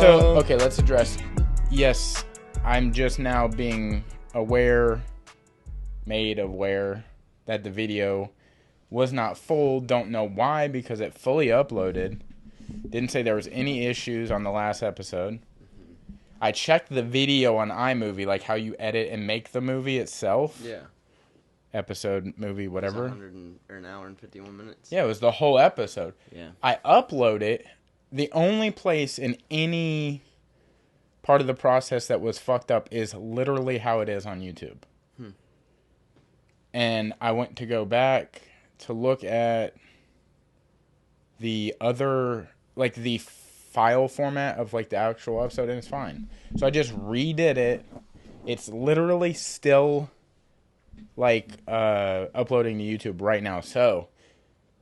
So, okay, let's address. Yes, I'm just now being made aware that the video was not full. Don't know why, because it fully uploaded. Didn't say there was any issues on the last episode. I checked the video on iMovie, like how you edit and make the movie itself. Yeah. Episode, movie, whatever. An hour and 51 minutes. Yeah, it was the whole episode. Yeah. I upload it. The only place in any part of the process that was fucked up is literally how it is on YouTube. And I went to go back to look at the other, like the file format of like the actual episode, and it's fine. So I just redid it. It's literally still like uploading to YouTube right now. So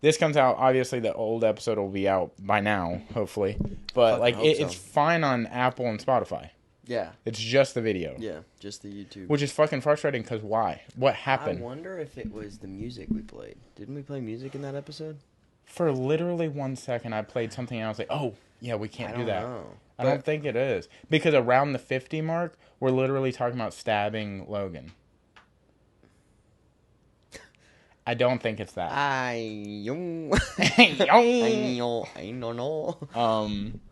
this comes out, obviously the old episode will be out by now, hopefully. But like it's fine on Apple and Spotify. Yeah. It's just the video. Yeah, just the YouTube. Which is fucking frustrating, because why? What happened? I wonder if it was the music we played. Didn't we play music in that episode? For literally 1 second, I played something and I was like, oh, yeah, we can't do that. Know. I don't think it is. Because around the 50 mark, we're literally talking about stabbing Logan. I don't think it's that.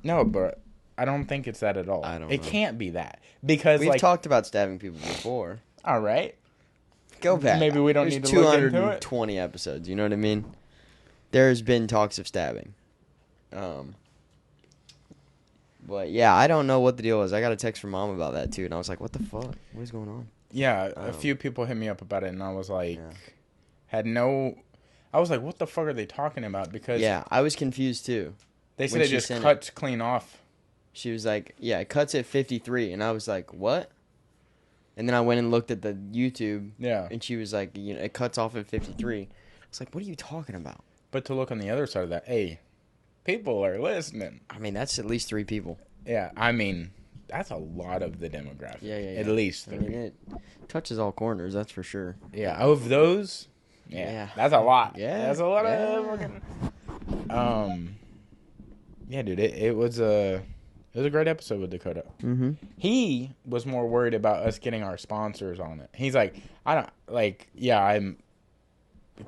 No, but I don't think it's that at all. It can't be that. Because we've talked about stabbing people before. All right. Go back. Maybe we don't need to look into it. 220 episodes, you know what I mean? There's been talks of stabbing. But yeah, I don't know what the deal is. I got a text from Mom about that too, and I was like, what the fuck? What is going on? Yeah, a few people hit me up about it, and I was like... I was like, what the fuck are they talking about? Because yeah, I was confused too. They said it just cuts clean off. She was like, yeah, it cuts at 53. And I was like, what? And then I went and looked at the YouTube. Yeah. And she was like, you know, it cuts off at 53. I was like, what are you talking about? But to look on the other side of that, hey, people are listening. I mean, that's at least 3 people. Yeah, I mean, that's a lot of the demographic. Yeah. At least 3. I mean, it touches all corners, that's for sure. Yeah, of those... Yeah, that's a lot. Yeah, that's a lot of fucking... Yeah, dude, it was a great episode with Dakota. Mm-hmm. He was more worried about us getting our sponsors on it. He's like, I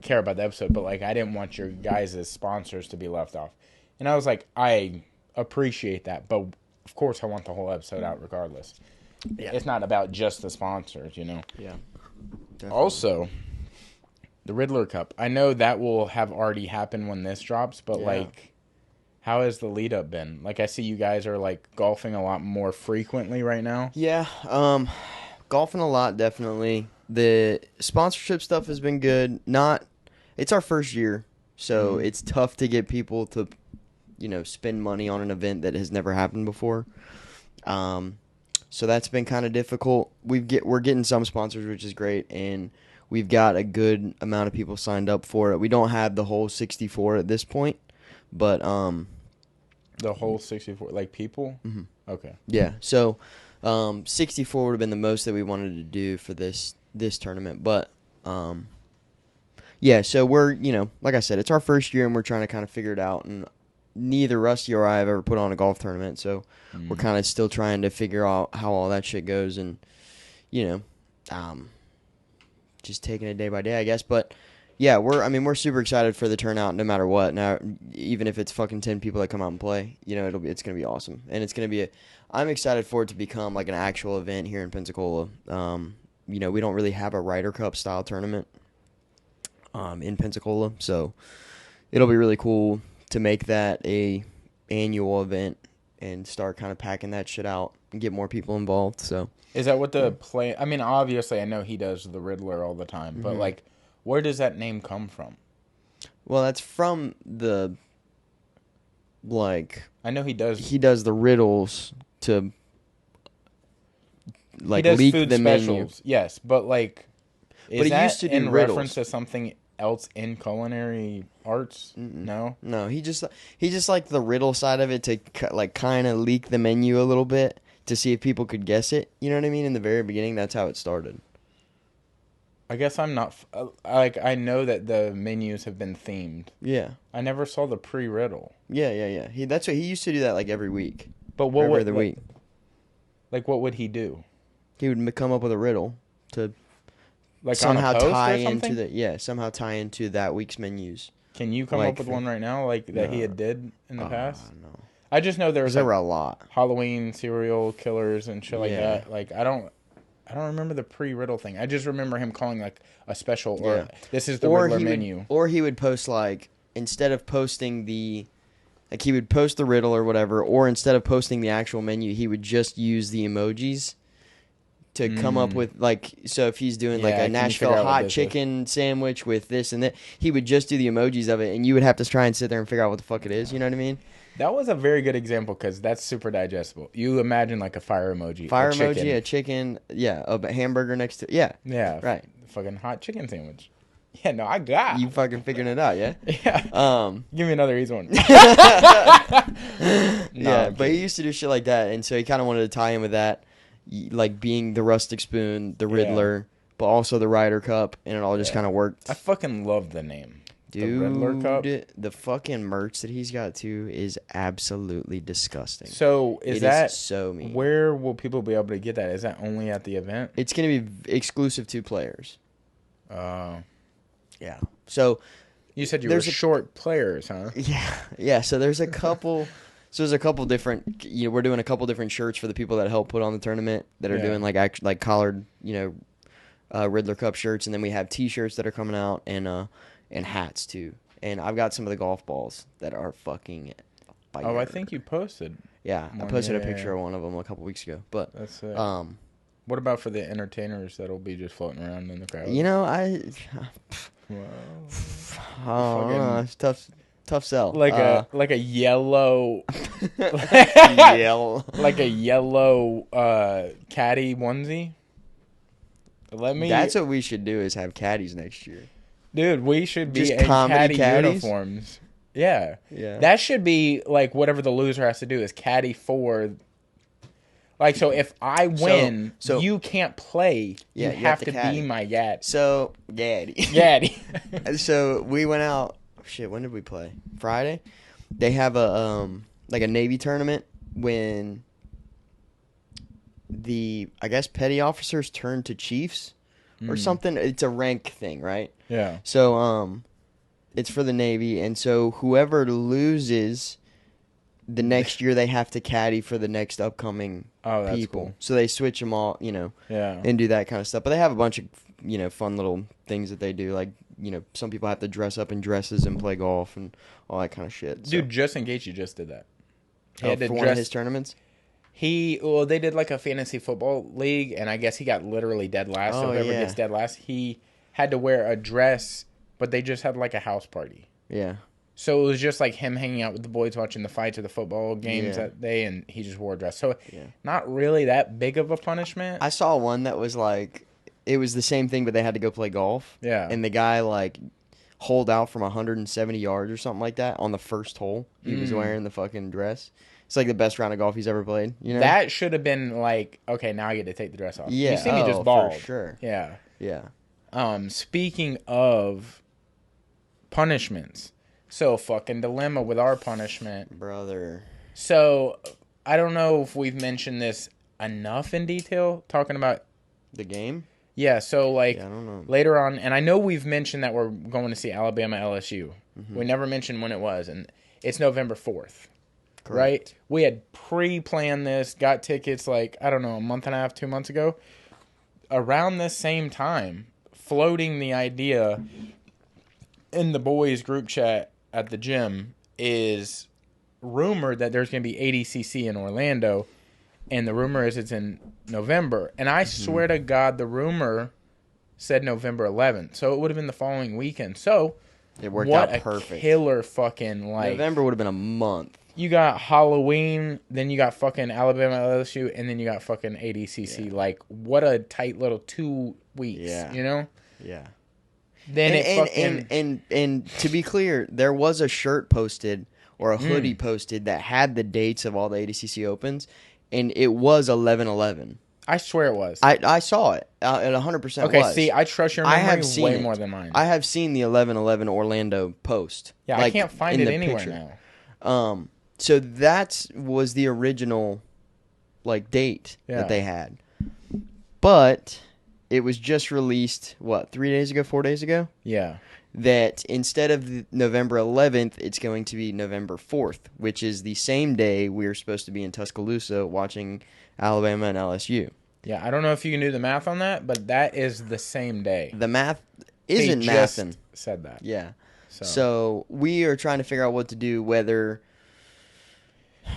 care about the episode, but like I didn't want your guys' sponsors to be left off. And I was like, I appreciate that, but of course I want the whole episode out regardless. Yeah. It's not about just the sponsors, you know. Yeah. Definitely. Also, the Riddler Cup. I know that will have already happened when this drops, but like, how has the lead up been? Like, I see you guys are like golfing a lot more frequently right now. Yeah, golfing a lot, definitely. The sponsorship stuff has been good. It's our first year, so it's tough to get people to, you know, spend money on an event that has never happened before. So that's been kind of difficult. We're getting some sponsors, which is great, and we've got a good amount of people signed up for it. We don't have the whole 64 at this point, but the whole 64, like people? Mm-hmm. Okay. Yeah. So 64 would have been the most that we wanted to do for this tournament, but yeah. So we're, you know, like I said, it's our first year and we're trying to kind of figure it out. And neither Rusty or I have ever put on a golf tournament, so we're kind of still trying to figure out how all that shit goes, and you know, just taking it day by day, I guess. But yeah, we're super excited for the turnout no matter what. Now, even if it's fucking 10 people that come out and play, you know, it's going to be awesome. And it's going to be I'm excited for it to become like an actual event here in Pensacola. You know, we don't really have a Ryder Cup style tournament in Pensacola, so it'll be really cool to make that a annual event and start kind of packing that shit out and get more people involved. So is that what the play? I mean, obviously, I know he does the Riddler all the time, but like, where does that name come from? Well, that's from the, like, I know he does the riddles to, like, he does leak food the specials. menu. Yes, but like, is he that used to do in riddles. reference to something else in culinary arts? No, he just like the riddle side of it to like kind of leak the menu a little bit to see if people could guess it. You know what I mean? In the very beginning, that's how it started. I guess I'm not like, I know that the menus have been themed. Yeah, I never saw the pre-riddle. yeah. He used to do that like every week. But what every would other week. Like what would he do? He would come up with a riddle to Like somehow on a post tie or something? into somehow tie into that week's menus. Can you come like up with for- one right now, like that he No. had did in the past? No. I just know there was There like were a lot. Halloween serial killers and shit like Yeah. that. Like I don't remember the pre-riddle thing. I just remember him calling like a special or this is the Riddler menu. Or he would post like instead of posting he would post the riddle or whatever, or instead of posting the actual menu, he would just use the emojis to come up with like, so if he's doing like Yeah, a can you Nashville figure out what hot this is? chicken sandwich with this and that, he would just do the emojis of it, and you would have to try and sit there and figure out what the fuck it is. You know what I mean? That was a very good example because that's super digestible. You imagine like a fire emoji, Fire a chicken. emoji, a chicken, a hamburger next to yeah, right, fucking hot chicken sandwich. Yeah, no, I got. You fucking figuring it out, yeah. Yeah. Give me another easy one. Yeah, but he used to do shit like that, and so he kind of wanted to tie in with that, like being the Rustyc Spoon, the Riddler, but also the Ryder Cup, and it all just kind of worked. I fucking love the name. Dude, the Riddler Cup. The fucking merch that he's got too is absolutely disgusting. So It is so mean. Where will people be able to get that? Is that only at the event? It's gonna be exclusive to players. Yeah. So You said you were short players, huh? yeah. So there's a couple. So there's a couple different. We're doing a couple different shirts for the people that help put on the tournament that are doing like collared, Riddler Cup shirts, and then we have T-shirts that are coming out and hats too. And I've got some of the golf balls that are fucking. Fire. Oh, I think you posted. Yeah, I posted a picture of one of them a couple weeks ago. But that's it. What about for the entertainers that'll be just floating around in the crowd? It's tough sell. Like a yellow, like a yellow caddy onesie. That's what we should do is have caddies next year. Dude, we should be Just in comedy caddy caddies? uniforms. Yeah. Yeah. That should be like whatever the loser has to do is caddy for. Like, so if I win, So you can't play. Yeah, you have to caddy. be my gaddy. So, gaddy. Gaddy. So we went out. Shit, when did we play? Friday. They have a like a Navy tournament when I guess petty officers turn to chiefs or something. It's a rank thing, right? Yeah. So it's for the Navy, and so whoever loses the next year they have to caddy for the next upcoming that's people. cool. So they switch them all, Yeah. and do that kind of stuff. But they have a bunch of, fun little things that they do. Like, some people have to dress up in dresses and play golf and all that kind of shit. So. Dude, just in case you just did that. He had to For one of his tournaments? They did like a fantasy football league, and I guess he got literally dead last. So whoever gets dead last, he had to wear a dress, but they just had like a house party. Yeah. So it was just like him hanging out with the boys, watching the fights or the football games that day, and he just wore a dress. So not really that big of a punishment. I saw one that was like, it was the same thing, but they had to go play golf. Yeah. And the guy like holed out from 170 yards or something like that on the first hole. He was wearing the fucking dress. It's like the best round of golf he's ever played. That should have been like, okay, now I get to take the dress off. Yeah. You see me just bald. For sure. Yeah. Yeah. Speaking of punishments, so fucking dilemma with our punishment, brother. So I don't know if we've mentioned this enough in detail, talking about the game. Yeah, so like I don't know. Later on, and I know we've mentioned that we're going to see Alabama LSU. We never mentioned when it was, and it's November 4th. Correct. Right? We had pre-planned this, got tickets like, I don't know, a month and a half, 2 months ago. Around this same time, floating the idea in the boys group chat at the gym is rumored that there's going to be ADCC in Orlando, and the rumor is it's in November. And I swear to God, the rumor said November 11th, so it would have been the following weekend. So it worked out perfect. What a killer fucking like. November would have been a month. You got Halloween, then you got fucking Alabama LSU, and then you got fucking ADCC. Yeah. Like, what a tight little 2 weeks, you know? Yeah. Then and to be clear, there was a shirt posted or a hoodie posted that had the dates of all the ADCC Opens, and it was 11/11. I swear it was. I saw it. It 100% okay, was. see, I trust your memory way more than mine. I have seen the 11/11 Orlando post. Yeah, I can't find it anywhere now. So that was the original, like, date Yeah. that they had. But it was just released, 3 days ago, 4 days ago? Yeah. That instead of November 11th, it's going to be November 4th, which is the same day we are supposed to be in Tuscaloosa watching Alabama and LSU. Yeah, I don't know if you can do the math on that, but that is the same day. The math They isn't just mathing. said that. Yeah. So we are trying to figure out what to do, whether...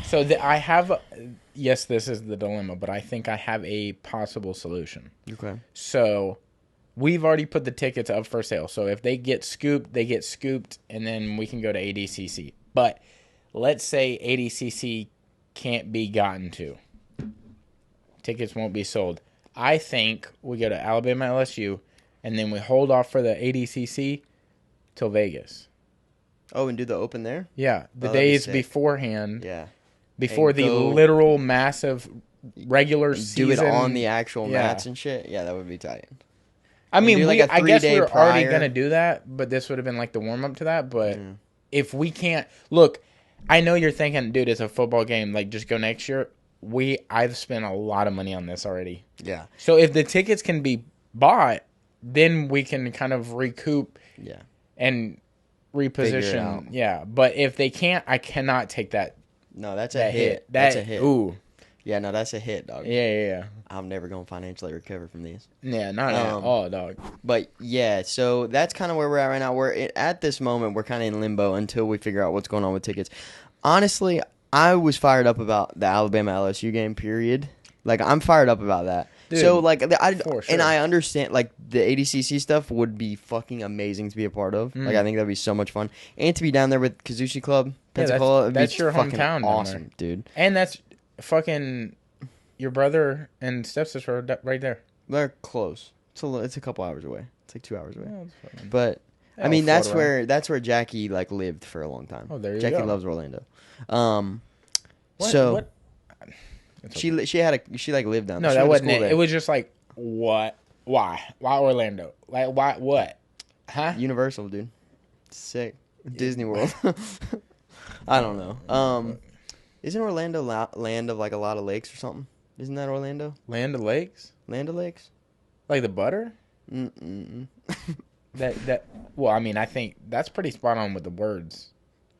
So I have, yes, this is the dilemma, but I think I have a possible solution. Okay. So we've already put the tickets up for sale. So if they get scooped, they get scooped, and then we can go to ADCC. But let's say ADCC can't be gotten to. Tickets won't be sold. I think we go to Alabama LSU, and then we hold off for the ADCC till Vegas. Oh, and do the Open there? Yeah, the that'd be days sick. beforehand. Yeah. Before And the go- literal massive regular season. Do it on the actual Yeah. mats and shit? Yeah, that would be tight. I mean, do like a I guess we 3-day were already prior. going to do that, but this would have been like the warm-up to that. But if we can't... Look, I know you're thinking, dude, it's a football game. Like, just go next year. I've spent a lot of money on this already. Yeah. So if the tickets can be bought, then we can kind of recoup Yeah. and Figure it reposition. out. Yeah, but if they can't, I cannot take that No, that's a that hit. That's a hit. Ooh. Yeah, no, that's a hit, dog. Yeah. I'm never going to financially recover from these. Yeah, not at all, dog. But, yeah, so that's kind of where we're at right now. At this moment, we're kind of in limbo until we figure out what's going on with tickets. Honestly, I was fired up about the Alabama-LSU game, period. Like, I'm fired up about that. Dude, so, like, for sure. and I understand, like, the ADCC stuff would be fucking amazing to be a part of. Like, I think that'd be so much fun. And to be down there with Kazushi Club, Pensacola, it'd that's be your fucking hometown down awesome, dude. And that's fucking your brother and stepsister are right there. They're close. It's a couple hours away. It's like 2 hours away. Oh, that's fucking- But I I'll mean, float around. that's where Jackie like lived for a long time. Oh, there you Jackie go. loves Orlando. What, So what? It's okay. she like lived down No, there. She that went to wasn't school it. there. It was just like, what? Why Orlando? Like, why? What? Huh? Universal, dude. Sick. Disney World. I don't know. Isn't Orlando land of like a lot of lakes or something? Isn't that Orlando? Land of Lakes? Land of lakes? Like the butter? Mm-mm. That. Well, I mean, I think that's pretty spot on with the words.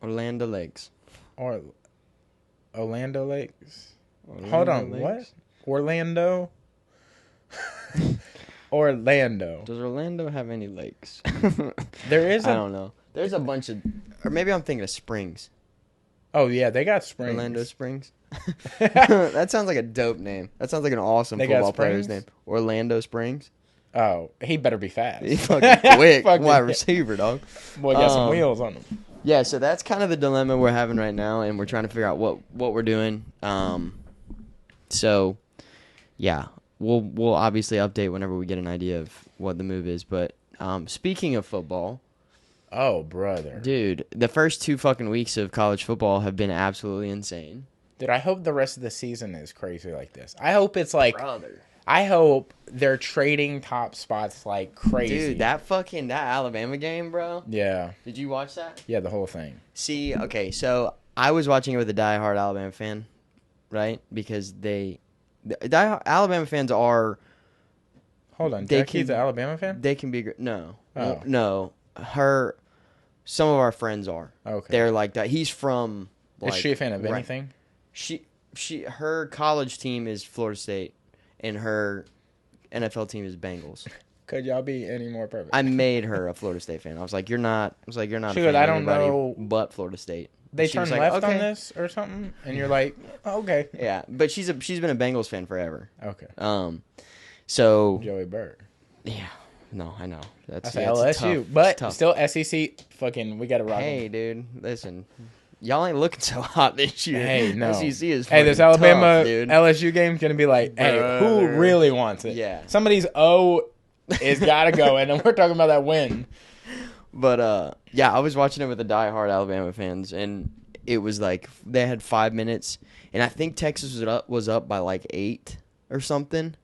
Orlando Lakes. Or Orlando Lakes. Orlando Hold on, Lakes? what? Orlando? Orlando. Does Orlando have any lakes? There is I don't know. There's a bunch of, or maybe I'm thinking of springs. Oh yeah, they got springs. Orlando Springs. That sounds like a dope name. That sounds like an awesome They got football player's springs? name. Orlando Springs. Oh, he better be fast. He's fucking quick. Fucking- Wide receiver, dog. Boy, got some wheels on him. Yeah, so that's kind of the dilemma we're having right now, and we're trying to figure out what we're doing. So, yeah, we'll obviously update whenever we get an idea of what the move is. But speaking of football, Oh, brother. dude, the first 2 fucking weeks of college football have been absolutely insane. Dude, I hope the rest of the season is crazy like this. I hope it's like, Brother. I hope they're trading top spots like crazy. Dude, that Alabama game, bro. Yeah. Did you watch that? Yeah, the whole thing. See, okay, so I was watching it with a diehard Alabama fan, right? Because Alabama fans are, Hold on. They Jackie's can- an Alabama fan? they can be, no, Oh. no, some of our friends are. Okay. They're like that. He's from, like, Is she a fan of right- anything? Her college team is Florida State, and her NFL team is Bengals. Could y'all be any more perfect? I made her a Florida State fan. I was like, you're not She a goes, fan "I of don't anybody know." but Florida State. They She turn was like, left on okay. this or something, and you're like, oh, okay. Yeah, but she's been a Bengals fan forever. Okay. So Joey Burr. yeah, no, I know That's yeah, it's LSU. tough. But It's tough. still SEC, fucking, we got to rock 'em. Hey, dude, listen, y'all ain't looking so hot this year. Hey, no. SEC is Hey, this fucking Alabama tough, dude. LSU game's going to be like, hey, who Brother. really wants it? Yeah. Somebody's O is got to go in, and we're talking about that win. But yeah, I was watching it with the diehard Alabama fans, and it was like they had 5 minutes, and I think Texas was up by like 8 or something,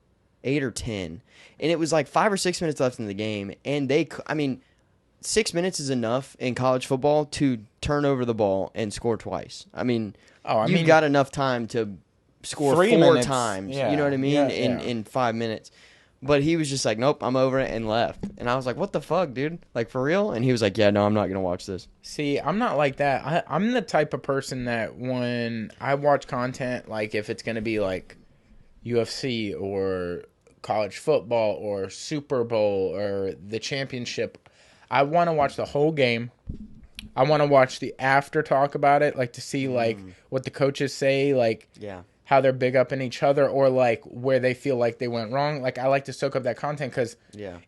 8 or 10, and it was like 5 or 6 minutes left in the game, and 6 minutes is enough in college football to turn over the ball and score twice. I mean, you've got enough time to score 4 minutes, times. yeah, You know what I mean? yeah. In 5 minutes. But he was just like, nope, I'm over it, and left. And I was like, what the fuck, dude? Like, for real? And he was like, yeah, no, I'm not going to watch this. See, I'm not like that. I'm the type of person that when I watch content, like if it's going to be like UFC or college football or Super Bowl or the championship, I want to watch the whole game. I want to watch the after talk about it, like to see like what the coaches say, like how they're big up in each other, or like where they feel like they went wrong. Like I like to soak up that content because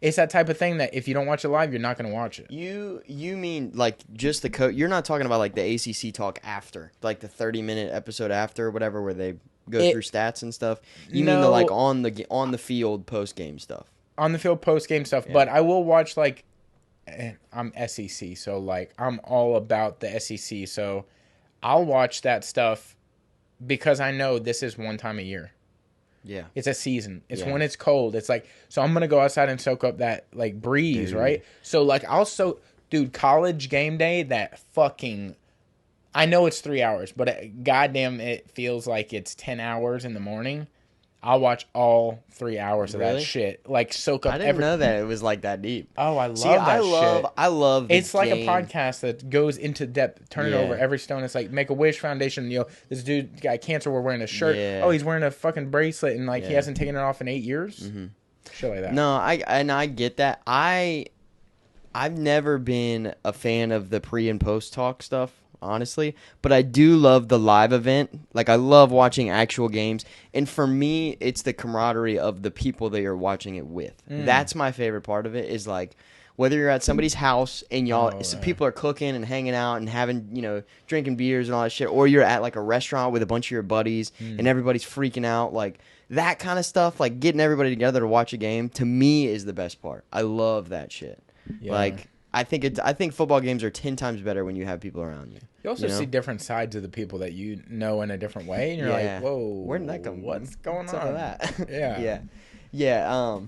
it's that type of thing that if you don't watch it live, you're not going to watch it. You mean like just the coach? You're not talking about like the ACC talk after, like the 30-minute episode after, or whatever, where they go through stats and stuff. You mean the like on the field post game stuff? On the field post game stuff, but I will watch like. I'm SEC, so like I'm all about the SEC, so I'll watch that stuff because I know this is one time a year. Yeah. It's a season. It's when it's cold. It's like, so I'm going to go outside and soak up that like breeze, right? So like dude, college game day, that fucking, I know it's 3 hours, but goddamn it feels like it's 10 hours in the morning. I'll watch all 3 hours of that shit. Like, soak up. I didn't know that it was like that deep. Oh, I love that shit. I love the It's like a podcast that goes into depth, turning over every stone. It's like Make-A-Wish Foundation. You know, this dude got cancer. We're wearing a shirt. Yeah. Oh, he's wearing a fucking bracelet, and like he hasn't taken it off in 8 years. Mm-hmm. Shit like that. No, I get that. I've never been a fan of the pre and post talk stuff, honestly, but I do love the live event. Like, I love watching actual games, and for me, it's the camaraderie of the people that you're watching it with. That's my favorite part of it, is like whether you're at somebody's house and people are cooking and hanging out and having, you know, drinking beers and all that shit, or you're at like a restaurant with a bunch of your buddies and everybody's freaking out, like that kind of stuff, like getting everybody together to watch a game, to me is the best part. I love that shit. Like, I think football games are 10 times better when you have people around you. You also see different sides of the people that you know in a different way, and you're like, whoa, where did that come from? What's going on? Of that? Yeah.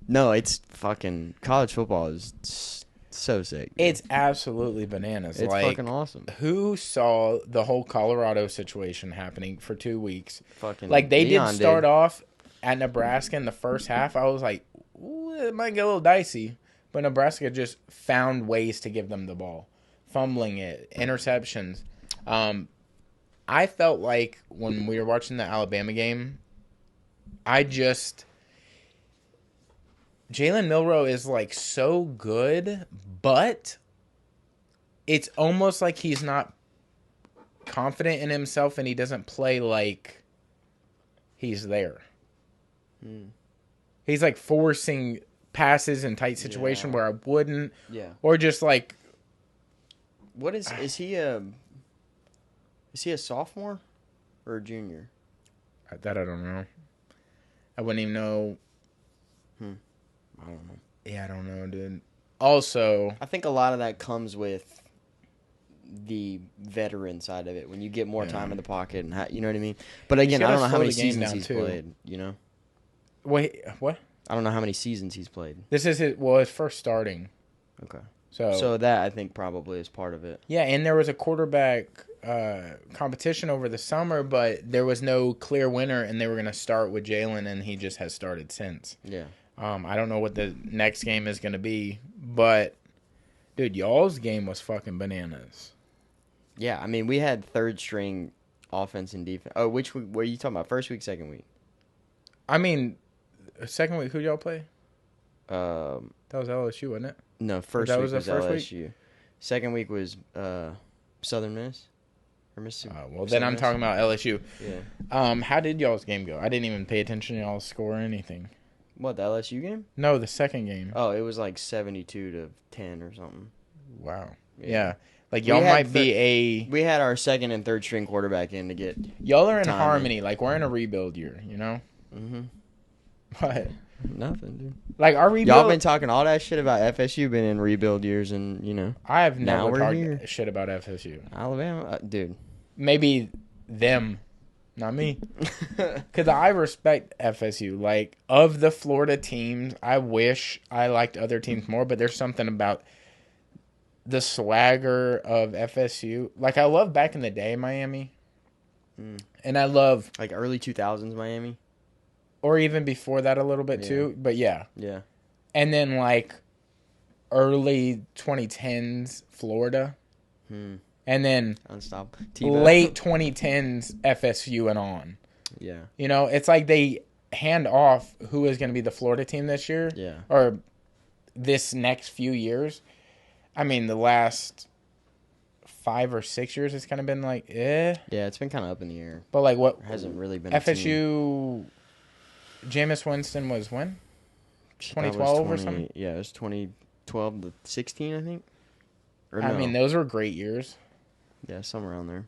No, it's fucking, college football is so sick. Dude. It's absolutely bananas. It's like, fucking awesome. Who saw the whole Colorado situation happening for 2 weeks? Fucking like, they Leon did start off at Nebraska in the first half. I was like, ooh, it might get a little dicey. But Nebraska just found ways to give them the ball. Fumbling it, interceptions. I felt like when we were watching the Alabama game, Jalen Milroe is like so good, but it's almost like he's not confident in himself and he doesn't play like he's there. He's like forcing passes in tight situation where I wouldn't. Yeah. Or just like, what is he a sophomore or a junior? That I don't know. I wouldn't even know. I don't know. Yeah, I don't know, dude. Also, I think a lot of that comes with the veteran side of it, when you get more time in the pocket, and you know what I mean? But again, I don't know how many seasons he's played, you know? Wait, what? I don't know how many seasons he's played. This is his first starting. Okay. So that, I think, probably is part of it. Yeah, and there was a quarterback competition over the summer, but there was no clear winner, and they were going to start with Jalen, and he just has started since. Yeah. I don't know what the next game is going to be, but, dude, y'all's game was fucking bananas. Yeah, I mean, we had third-string offense and defense. Oh, which week were you talking about? First week, second week? I mean, second week, who y'all play? That was LSU, wasn't it? No, first week was LSU. Second week was Southern Miss or Mississippi. Well, then I'm talking about LSU. Yeah. How did y'all's game go? I didn't even pay attention to y'all's score or anything. What, the LSU game? No, the second game. Oh, it was like 72-10 or something. Wow. Yeah. Like, y'all might be we had our second and third string quarterback in to get. Y'all are in harmony. Like, we're in a rebuild year, you know? Mm-hmm. What? Nothing, dude. Like, our rebuild. Y'all been talking all that shit about FSU been in rebuild years, and, you know. I have never talked shit about FSU. Alabama? Dude. Maybe them. Not me. Because I respect FSU. Like, of the Florida teams, I wish I liked other teams more, but there's something about the swagger of FSU. Like, I love back in the day Miami. And I love... Like early 2000s Miami? Or even before that a little bit, too. But, yeah. Yeah. And then, like, early 2010s Florida. And then late 2010s FSU and on. Yeah. You know, it's like they hand off who is going to be the Florida team this year. Yeah. Or this next few years. I mean, the last 5 or 6 years, it's kind of been like, eh. Yeah, it's been kind of up in the air. But, like, what? It hasn't really been FSU, Jameis Winston was when? 2012 or something? Yeah, it was 2012 to 16, I think. Or I no. mean, those were great years. Yeah, somewhere around there.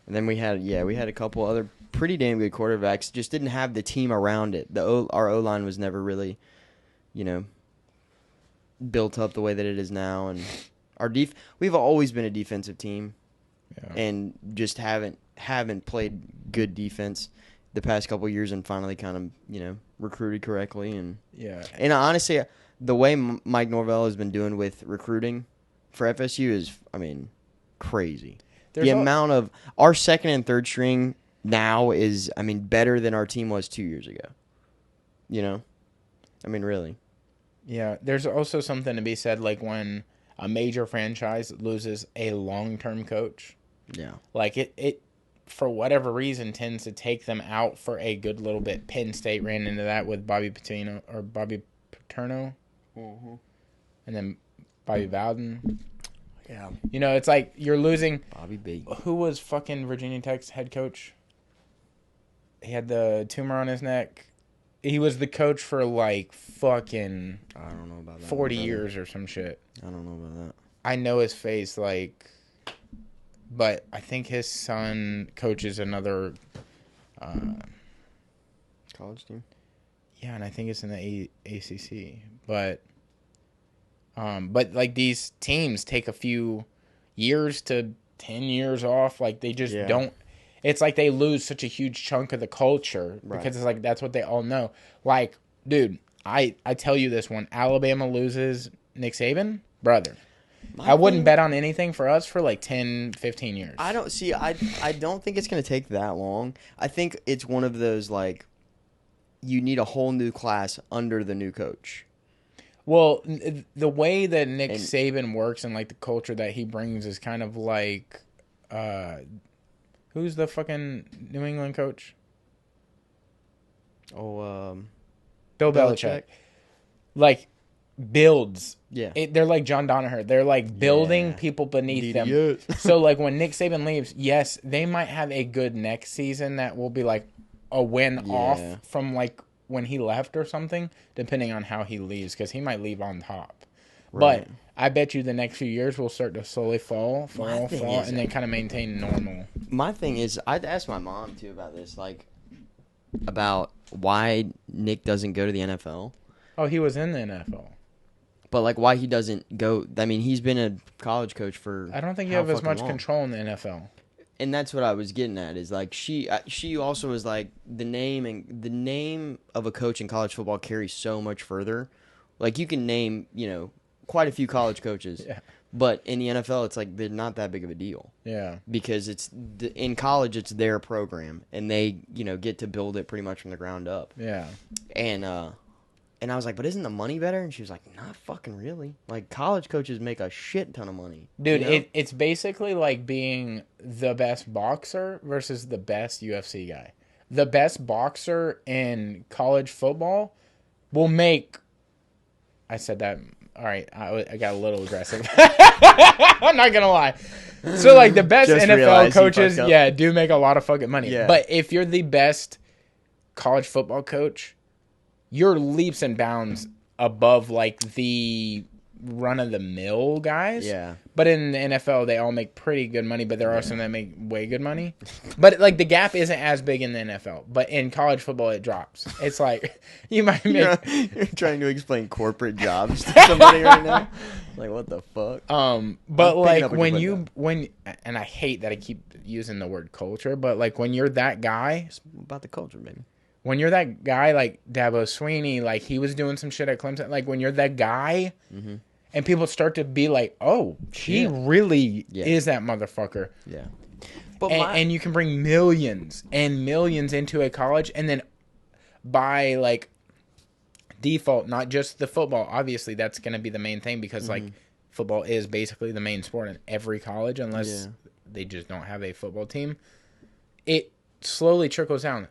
And then we had a couple other pretty damn good quarterbacks. Just didn't have the team around it. Our O-line was never really, built up the way that it is now. And we've always been a defensive team, and just haven't played good defense the past couple of years, and finally kind of recruited correctly. And honestly, the way Mike Norvell has been doing with recruiting for FSU is, crazy. The amount of our second and third string now is, better than our team was 2 years ago. Really. Yeah, there's also something to be said, like when a major franchise loses a long-term coach. Yeah. Like it for whatever reason tends to take them out for a good little bit. Penn State ran into that with Bobby Paterno. Mm-hmm. And then Bobby Bowden. Yeah. It's like you're losing. Bobby B. Who was fucking Virginia Tech's head coach? He had the tumor on his neck. He was the coach for like fucking I don't know about that 40 years or some shit. I don't know about that. I know his face, but I think his son coaches another college team. Yeah, and I think it's in the ACC. But like these teams take a few years to 10 years off. Like they just don't. It's like they lose such a huge chunk of the culture because it's like that's what they all know. Like, dude, I tell you this one. Alabama loses Nick Saban, brother. I wouldn't bet on anything for us for like 10, 15 years. I don't think it's going to take that long. I think it's one of those, like, you need a whole new class under the new coach. Well, the way that Nick Saban works and, like, the culture that he brings is kind of like, who's the fucking New England coach? Oh, Bill Belichick. Like, builds. Yeah. They're like John Donaher. They're like building people beneath them. So, like, when Nick Saban leaves, yes, they might have a good next season that will be, like, a win off from, like, when he left or something, depending on how he leaves, because he might leave on top. Right. But I bet you the next few years will start to slowly fall, and then kind of maintain normal. My thing is, I'd ask my mom, too, about this, like, about why Nick doesn't go to the NFL. Oh, he was in the NFL. But, like, why he doesn't go. I mean, he's been a college coach for I don't think you have as much control in the NFL. And that's what I was getting at, is, like, she also was, like, the name of a coach in college football carries so much further. Like, you can name, quite a few college coaches. Yeah. But in the NFL, it's like they're not that big of a deal. Yeah. Because in college, it's their program, and they, get to build it pretty much from the ground up. Yeah. And I was like, but isn't the money better? And she was like, not fucking really. Like, college coaches make a shit ton of money. Dude, it's basically like being the best boxer versus the best UFC guy. The best boxer in college football will make... I said that... All right, I got a little aggressive. I'm not going to lie. So, like, the best NFL coaches, do make a lot of fucking money. Yeah. But if you're the best college football coach, you're leaps and bounds above, like, the run-of-the-mill guys. Yeah. But in the NFL, they all make pretty good money, but there are some that make way good money. But, like, the gap isn't as big in the NFL. But in college football, it drops. It's like, you might make... You're trying to explain corporate jobs to somebody right now? Like, what the fuck? But, like, and I hate that I keep using the word culture, but, like, when you're that guy... It's about the culture, baby. When you're that guy, like, Dabo Swinney, like, he was doing some shit at Clemson. Like, when you're that guy... Mm-hmm. And people start to be like, oh, he really is that motherfucker. Yeah. But and you can bring millions and millions into a college, and then by like default, not just the football. Obviously, that's going to be the main thing because like football is basically the main sport in every college, unless they just don't have a football team. It slowly trickles down.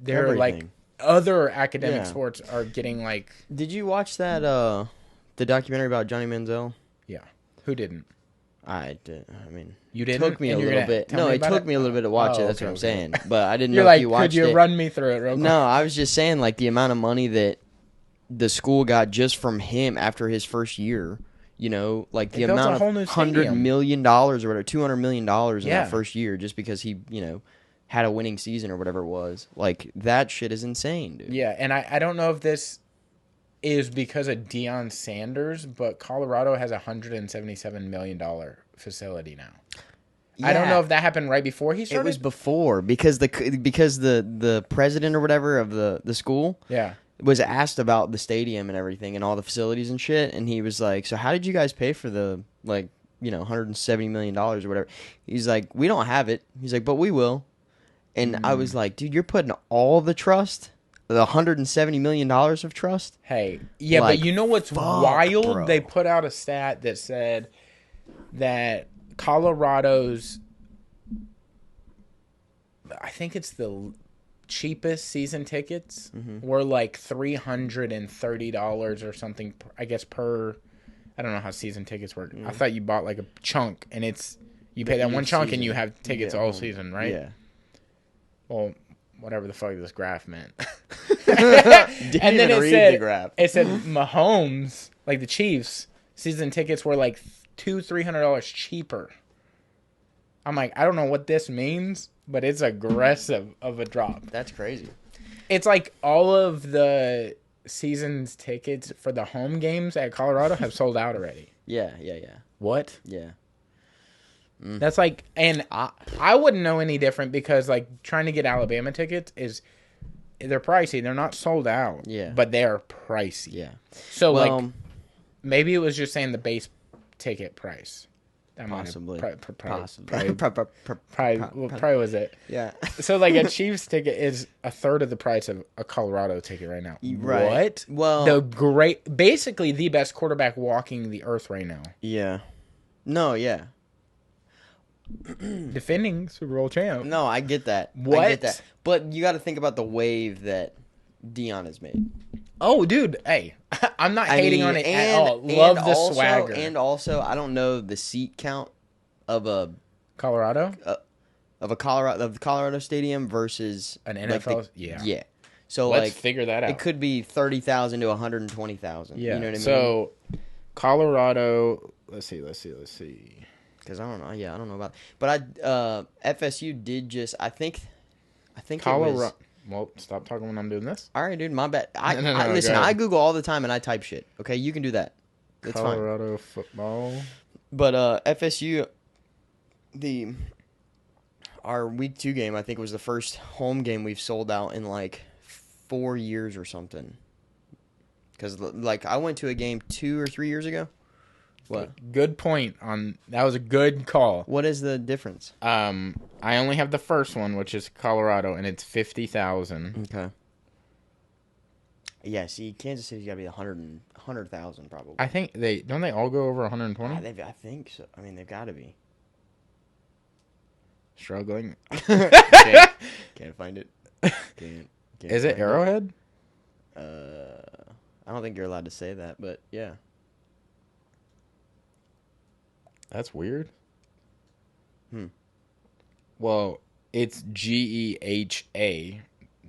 They're like other academic sports are getting like. Did you watch that the documentary about Johnny Manziel? Yeah. Who didn't? I did. I mean, you didn't. It took me a little bit. No, it took me a little bit to watch it. That's what I'm saying. But I didn't know if you watched it. Could you run me through it real quick? No, I was just saying like the amount of money that the school got just from him after his first year. You know, like the amount of $100 million or whatever, $200 million in that first year, just because he, you know, had a winning season or whatever it was. Like that shit is insane, dude. Yeah, and I don't know if this is because of Deion Sanders, but Colorado has a $177 million facility now. Yeah. I don't know if that happened right before he started. It was before because the president or whatever of the school was asked about the stadium and everything and all the facilities and shit, and he was like, "So how did you guys pay for the like $170 million or whatever?" He's like, "We don't have it." He's like, "But we will." And I was like, "Dude, you're putting all the trust." The $170 million of trust? Hey. Yeah, like, but you know what's wild? Bro. They put out a stat that said that Colorado's, I think it's the cheapest season tickets, were like $330 or something, I guess, per, I don't know how season tickets work. I thought you bought like a chunk, and it's, you pay that one chunk and you have tickets all season, right? Yeah. Well, whatever the fuck this graph meant. And then it said Mahomes, like the Chiefs, season tickets were like $200-$300 cheaper. I'm like, I don't know what this means, but it's aggressive of a drop. That's crazy. It's like all of the season's tickets for the home games at Colorado have sold out already. Yeah. What? Yeah. That's like, and I wouldn't know any different because like trying to get Alabama tickets they're pricey. They're not sold out. Yeah. But they are pricey. Yeah. So like maybe it was just saying the base ticket price. That possibly. Probably was it. Yeah. So like a Chiefs ticket is a third of the price of a Colorado ticket right now. Right. What? Well, basically the best quarterback walking the earth right now. Yeah. No, yeah. Defending Super Bowl champ. No, I get that. What? I get that. But you got to think about the wave that Deion has made. Oh, dude. Hey, I'm not hating on it at all. Love the swagger. And also, I don't know the seat count of a Colorado of the Colorado Stadium versus an NFL. Yeah. So let's figure that out. It could be 30,000 to 120,000. Yeah. You know what I mean? So Colorado. Let's see. Because I don't know. Yeah, I don't know about. But FSU did just. I think Colorado. It was. Well, stop talking when I'm doing this. All right, dude. My bad. No, listen, I Google all the time and I type shit. Okay, you can do that. It's Colorado fine. football. But FSU, our week 2 game, I think was the first home game we've sold out in like 4 years or something. Because like I went to a game 2 or 3 years ago. What? Good point on that. Was a good call. What is the difference? I only have the first one, which is Colorado, and it's 50,000. Okay. Yeah, see, Kansas City's got to be 100,000 probably. I think they all go over 120. I think so. I mean, they've got to be. Struggling. Can't find it. Can't is it Arrowhead? I don't think you're allowed to say that, but yeah. That's weird. Well, it's GEHA.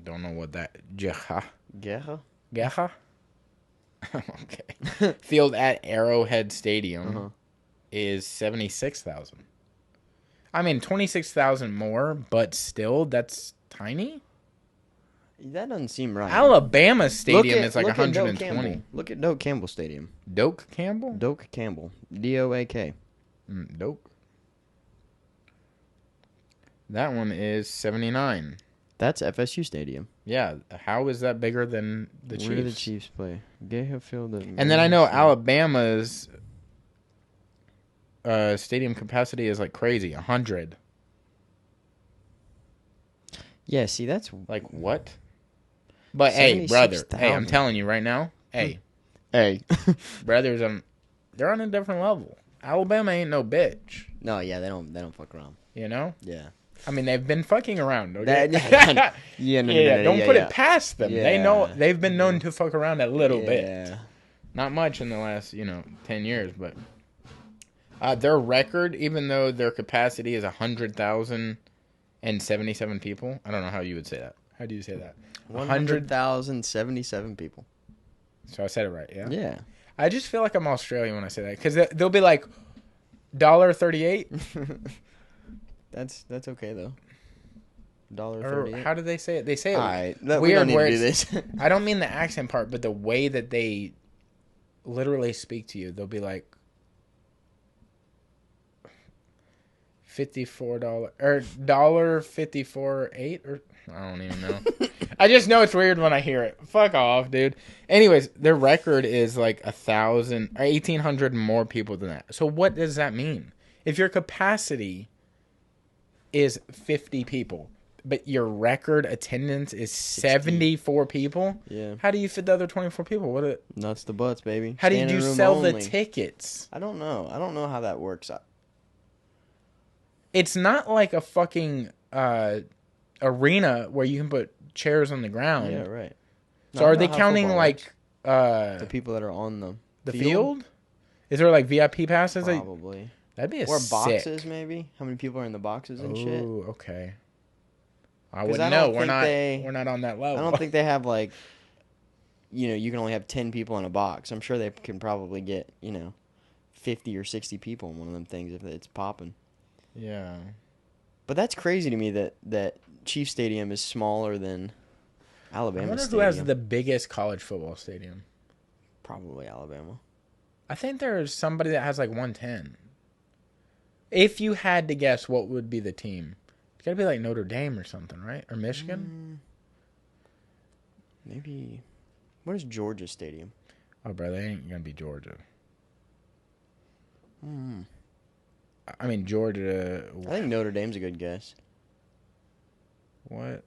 Don't know what that. Geha. Okay. Field at Arrowhead Stadium is 76,000. I mean, 26,000 more, but still, that's tiny. That doesn't seem right. Alabama Stadium is like 120. Look at Doak Campbell Stadium. Doak Campbell? Doak Campbell. DOAK. Doak. That one is 79. That's FSU Stadium. Yeah. How is that bigger than the Chiefs? Where do the Chiefs play? Geha Field. And then I know Alabama's stadium capacity is like crazy, 100. Yeah, see, that's Like what? But hey, brother, hey, I'm 76,000. telling you right now, hey, brothers, they're on a different level. Alabama ain't no bitch. No, yeah, they don't fuck around. You know? Yeah. I mean, they've been fucking around. Okay? Don't put it past them. Yeah. They know they've been known to fuck around a little bit. Yeah. Not much in the last 10 years, but their record, even though their capacity is 100,077 people, I don't know how you would say that. How do you say that? 100,077 people. So I said it right, yeah. Yeah. I just feel like I'm Australian when I say that because they'll be like $1.38. That's okay though. Or $1.38. how do they say it? They say it All right. weird. We don't need Where to do this. I don't mean the accent part, but the way that they literally speak to you. They'll be like $54 or $1.54.8 or I don't even know. I just know it's weird when I hear it. Fuck off, dude. Anyways, their record is like 1,000 or 1,800 more people than that. So what does that mean? If your capacity is 50 people, but your record attendance is 74 people, Yeah. how do you fit the other 24 people? Nuts to butts, baby. How did you sell the tickets? I don't know. I don't know how that works. It's not like a fucking arena where you can put chairs on the ground. Yeah, right. So are they counting like the people that are on the field? Is there like VIP passes? Probably. That'd be or sick. Boxes maybe. How many people are in the boxes and shit? Oh, okay. I wouldn't know. We're not on that level. I don't think they have like, you can only have 10 people in a box. I'm sure they can probably get 50 or 60 people in one of them things if it's popping. Yeah. But that's crazy to me that Chief Stadium is smaller than Alabama. I wonder who has the biggest college football stadium. Probably Alabama. I think there's somebody that has like 110. If you had to guess, what would be the team? It's got to be like Notre Dame or something, right? Or Michigan? Maybe. What is Georgia Stadium? Oh, bro, they ain't going to be Georgia. Hmm. I mean, Georgia. I think Notre Dame's a good guess. What?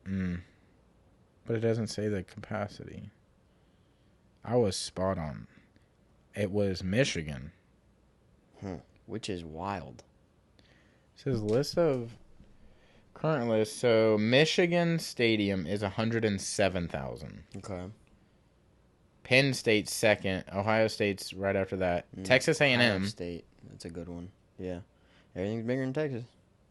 But it doesn't say the capacity. I was spot on. It was Michigan. Which is wild. It says current list. So Michigan Stadium is 107,000. Okay. Penn State's second. Ohio State's right after that. Texas A&M. Ohio State. That's a good one. Yeah. Everything's bigger in Texas.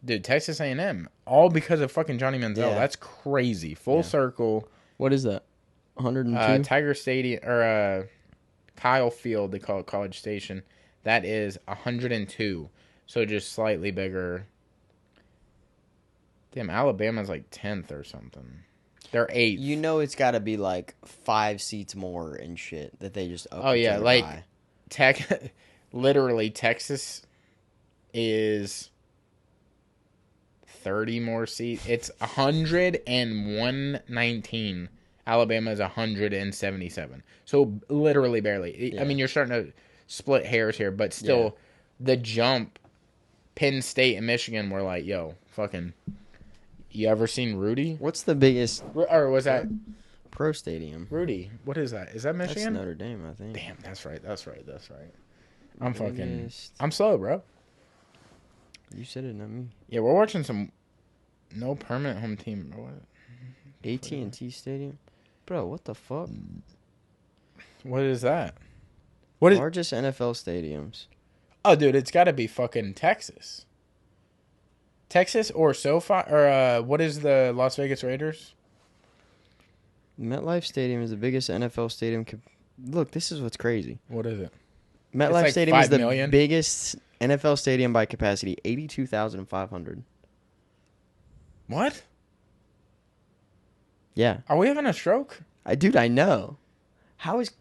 Dude, Texas A&M. All because of fucking Johnny Manziel. Yeah. That's crazy. Full circle. What is that? 102? Tiger Stadium, or Kyle Field, they call it College Station. That is 102. So just slightly bigger. Damn, Alabama's like 10th or something. They're 8th. It's got to be like 5 seats more and shit that they just up. Oh, yeah. Like, literally, Texas is 30 more seats. It's 119. Alabama is 177. So literally barely. Yeah. I mean, you're starting to split hairs here, but still the jump, Penn State and Michigan were like, yo, fucking, you ever seen Rudy? What's the biggest? Or was that? Pro Stadium. Rudy. What is that? Is that Michigan? That's Notre Dame, I think. Damn, that's right. I'm slow, bro. You said it, not me. Yeah, we're watching some no permanent home team. AT&T Stadium? Bro, what the fuck? What is that? Largest NFL stadiums. Oh, dude, it's got to be fucking Texas. Texas or SoFi, or what is the Las Vegas Raiders? MetLife Stadium is the biggest NFL stadium. Look, this is what's crazy. What is it? MetLife Stadium is the biggest NFL stadium by capacity, 82,500. What? Yeah. Are we having a stroke? Dude, I know. How is...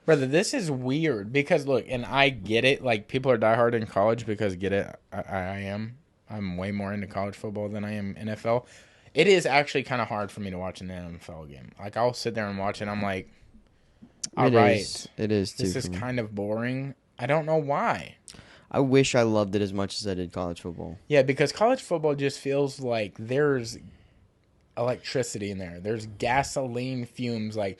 Brother, this is weird because, look, and I get it. Like, people are diehard in college because, get it, I am. I'm way more into college football than I am NFL. It is actually kind of hard for me to watch an NFL game. Like, I'll sit there and watch it, and I'm like, all right. It is, too. This is kind of boring. I don't know why. I wish I loved it as much as I did college football. Yeah, because college football just feels like there's electricity in there. There's gasoline fumes. Like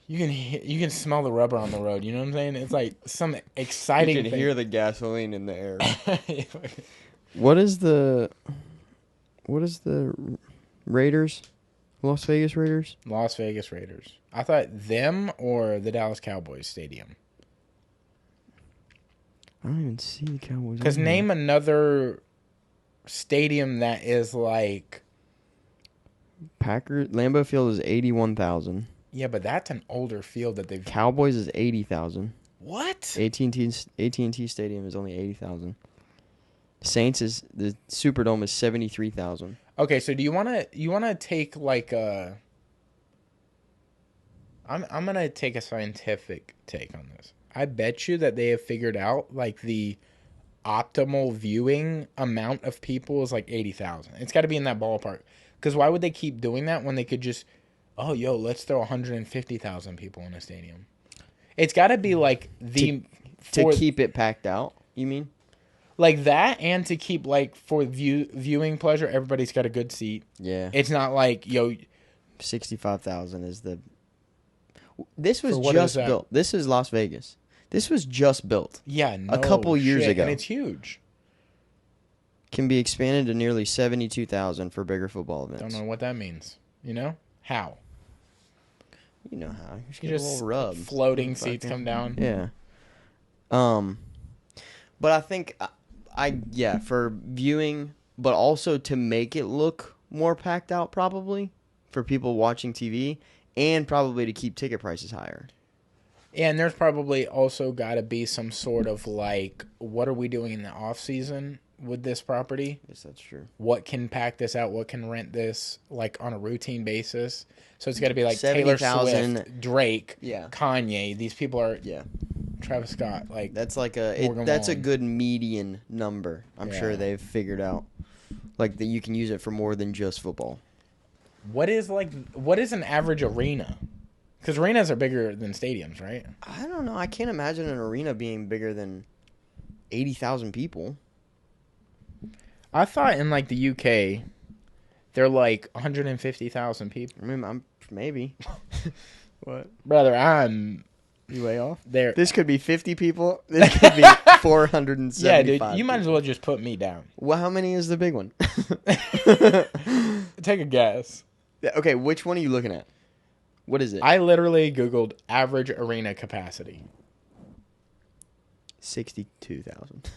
you can smell the rubber on the road. You know what I'm saying? It's like some exciting. You can thing. hear the gasoline in the air. What is the Raiders? Las Vegas Raiders? Las Vegas Raiders. I thought them or the Dallas Cowboys stadium. I don't even see the Cowboys. Because name another stadium that is like... Lambeau Field is 81,000. Yeah, but that's an older field that they've... Cowboys is 80,000. What? AT&T Stadium is only 80,000. Saints is... The Superdome is 73,000. Okay, so do you wanna take like a... I'm gonna take a scientific take on this. I bet you that they have figured out like the optimal viewing amount of people is like 80,000. It's got to be in that ballpark. Because why would they keep doing that when they could just, let's throw 150,000 people in a stadium? It's got to be like to keep it packed out. You mean? Like that, and to keep like for viewing pleasure, everybody's got a good seat. Yeah. It's not like 65,000 is the. This was what just is that? built. This is Las Vegas. This was just built. Yeah, a couple years ago, and it's huge. Can be expanded to nearly 72,000 for bigger football events. Don't know what that means. You know how? You know how? You just You get a just little rub. floating seats come down. Yeah. But I think for viewing, but also to make it look more packed out, probably for people watching TV, and probably to keep ticket prices higher. Yeah, and there's probably also got to be some sort of like, what are we doing in the off season with this property? Yes, that's true. What can pack this out? What can rent this like on a routine basis? So it's got to be like 70,000 Taylor Swift, Drake, Yeah. Kanye. These people are Yeah. Travis Scott. Like That's like Morgan that's a Wallen. good median number. I'm sure Yeah. they've figured out, like that you can use it for more than just football. what is an average arena? Because arenas are bigger than stadiums, right? I don't know. I can't imagine an arena being bigger than 80,000 people. I thought in like the UK, they're like 150,000 people. I mean, maybe. What? Brother, I'm You way off? there. This could be 50 people. This could be 475. Yeah, dude, you might as well just put me down. Well, how many is the big one? Take a guess. Yeah, okay, which one are you looking at? What is it? I literally Googled average arena capacity. 62,000.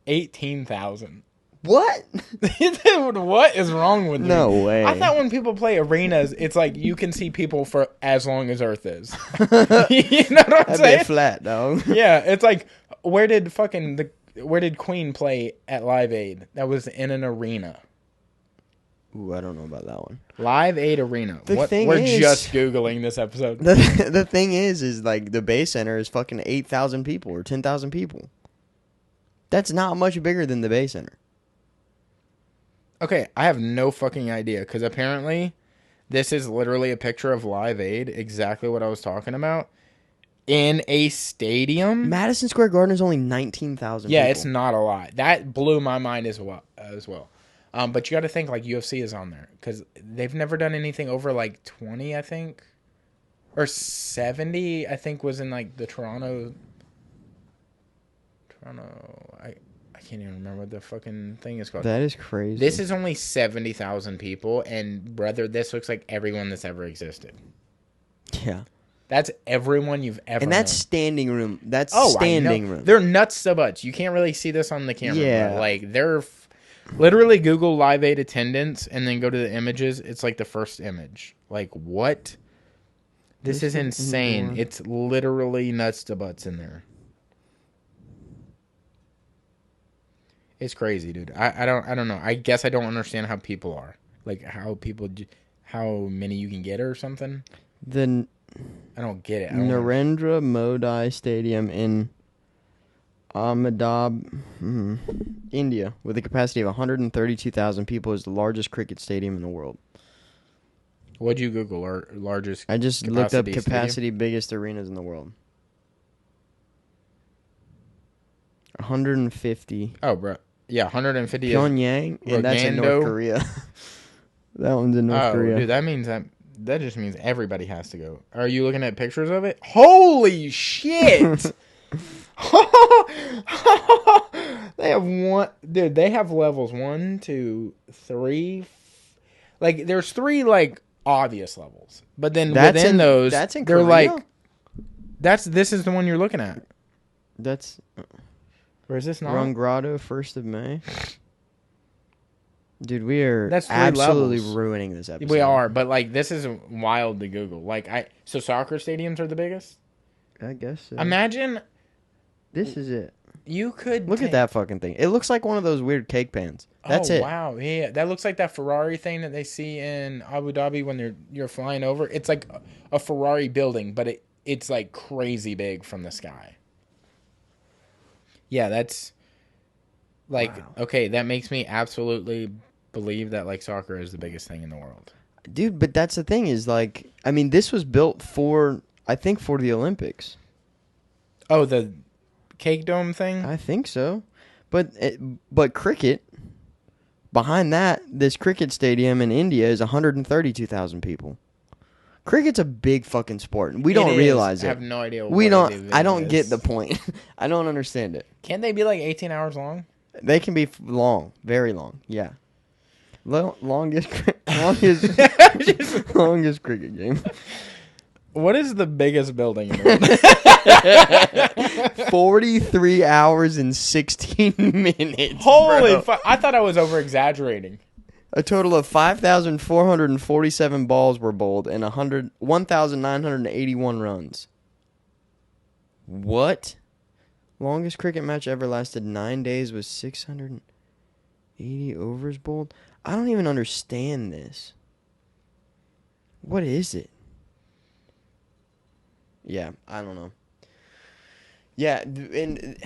18,000. What? Dude, what is wrong with me? No way. I thought when people play arenas, it's like you can see people for as long as Earth is. You know what I'm That'd saying? be flat, dog. Yeah, it's like where did Queen play at Live Aid? That was in an arena. Ooh, I don't know about that one. Live Aid Arena. The thing we're is- just Googling this episode. The thing is like the Bay Center is fucking 8,000 people or 10,000 people. That's not much bigger than the Bay Center. Okay, I have no fucking idea because apparently this is literally a picture of Live Aid, exactly what I was talking about, in a stadium. Madison Square Garden is only 19,000 Yeah, people. it's not a lot. That blew my mind as well. But you got to think like UFC is on there because they've never done anything over like 20, I think, or 70. I think was in like the Toronto. I can't even remember what the fucking thing is called. That is crazy. This is only 70,000 people, and brother, this looks like everyone that's ever existed. Yeah. That's everyone you've ever And that's known. standing room. That's I standing know. room. They're nuts to butts. You can't really see this on the camera. Yeah. But like they're literally Google Live Aid attendance and then go to the images. It's like the first image. Like what? This is insane. indoor. It's literally nuts to butts in there. It's crazy, dude. I don't know. I guess I don't understand how people are. Like how many you can get or something. The I don't get it. I don't Narendra Modi Stadium in Ahmedabad, India, with a capacity of 132,000 people, is the largest cricket stadium in the world. What'd you Google? Our largest I just looked up capacity capacity biggest arenas in the world. 150. Oh, bro. Yeah, 150 is Pyongyang, and that's in North Rogando. Korea. That one's in North Oh, Korea. dude, that just means everybody has to go. Are you looking at pictures of it? Holy shit! They have one, dude. They have levels 1, 2, 3. Like, there's 3 like obvious levels, but then within those, that's in they're Korea? like, this is the one you're looking at. That's Or is this not? Rangrado, 1st of May. Dude, we are That's 3 absolutely levels. ruining this episode. We are, but like this is wild to Google. So soccer stadiums are the biggest. I guess so. Imagine This is it. you could Look at that fucking thing. It looks like one of those weird cake pans. That's it. Wow, yeah, that looks like that Ferrari thing that they see in Abu Dhabi when you're flying over. It's like a Ferrari building, but it's like crazy big from the sky. Yeah, that's like okay. That makes me absolutely believe that like soccer is the biggest thing in the world. Dude, but that's the thing is like, I mean, this was built for, I think, for the Olympics. Oh, the cake dome thing? I think so. But cricket, behind that, this cricket stadium in India is 132,000 people. Cricket's a big fucking sport. We don't realize it. I have no idea. I don't get the point. I don't understand it. Can't they be like 18 hours long? They can be long, very long. Yeah. Longest cricket game. What is the biggest building in the world? 43 hours and 16 minutes. Holy fuck. I thought I was over exaggerating. A total of 5,447 balls were bowled and 1,981 runs. What? Longest cricket match ever lasted 9 days was 680 overs bowled? I don't even understand this. What is it? Yeah, I don't know. Yeah, and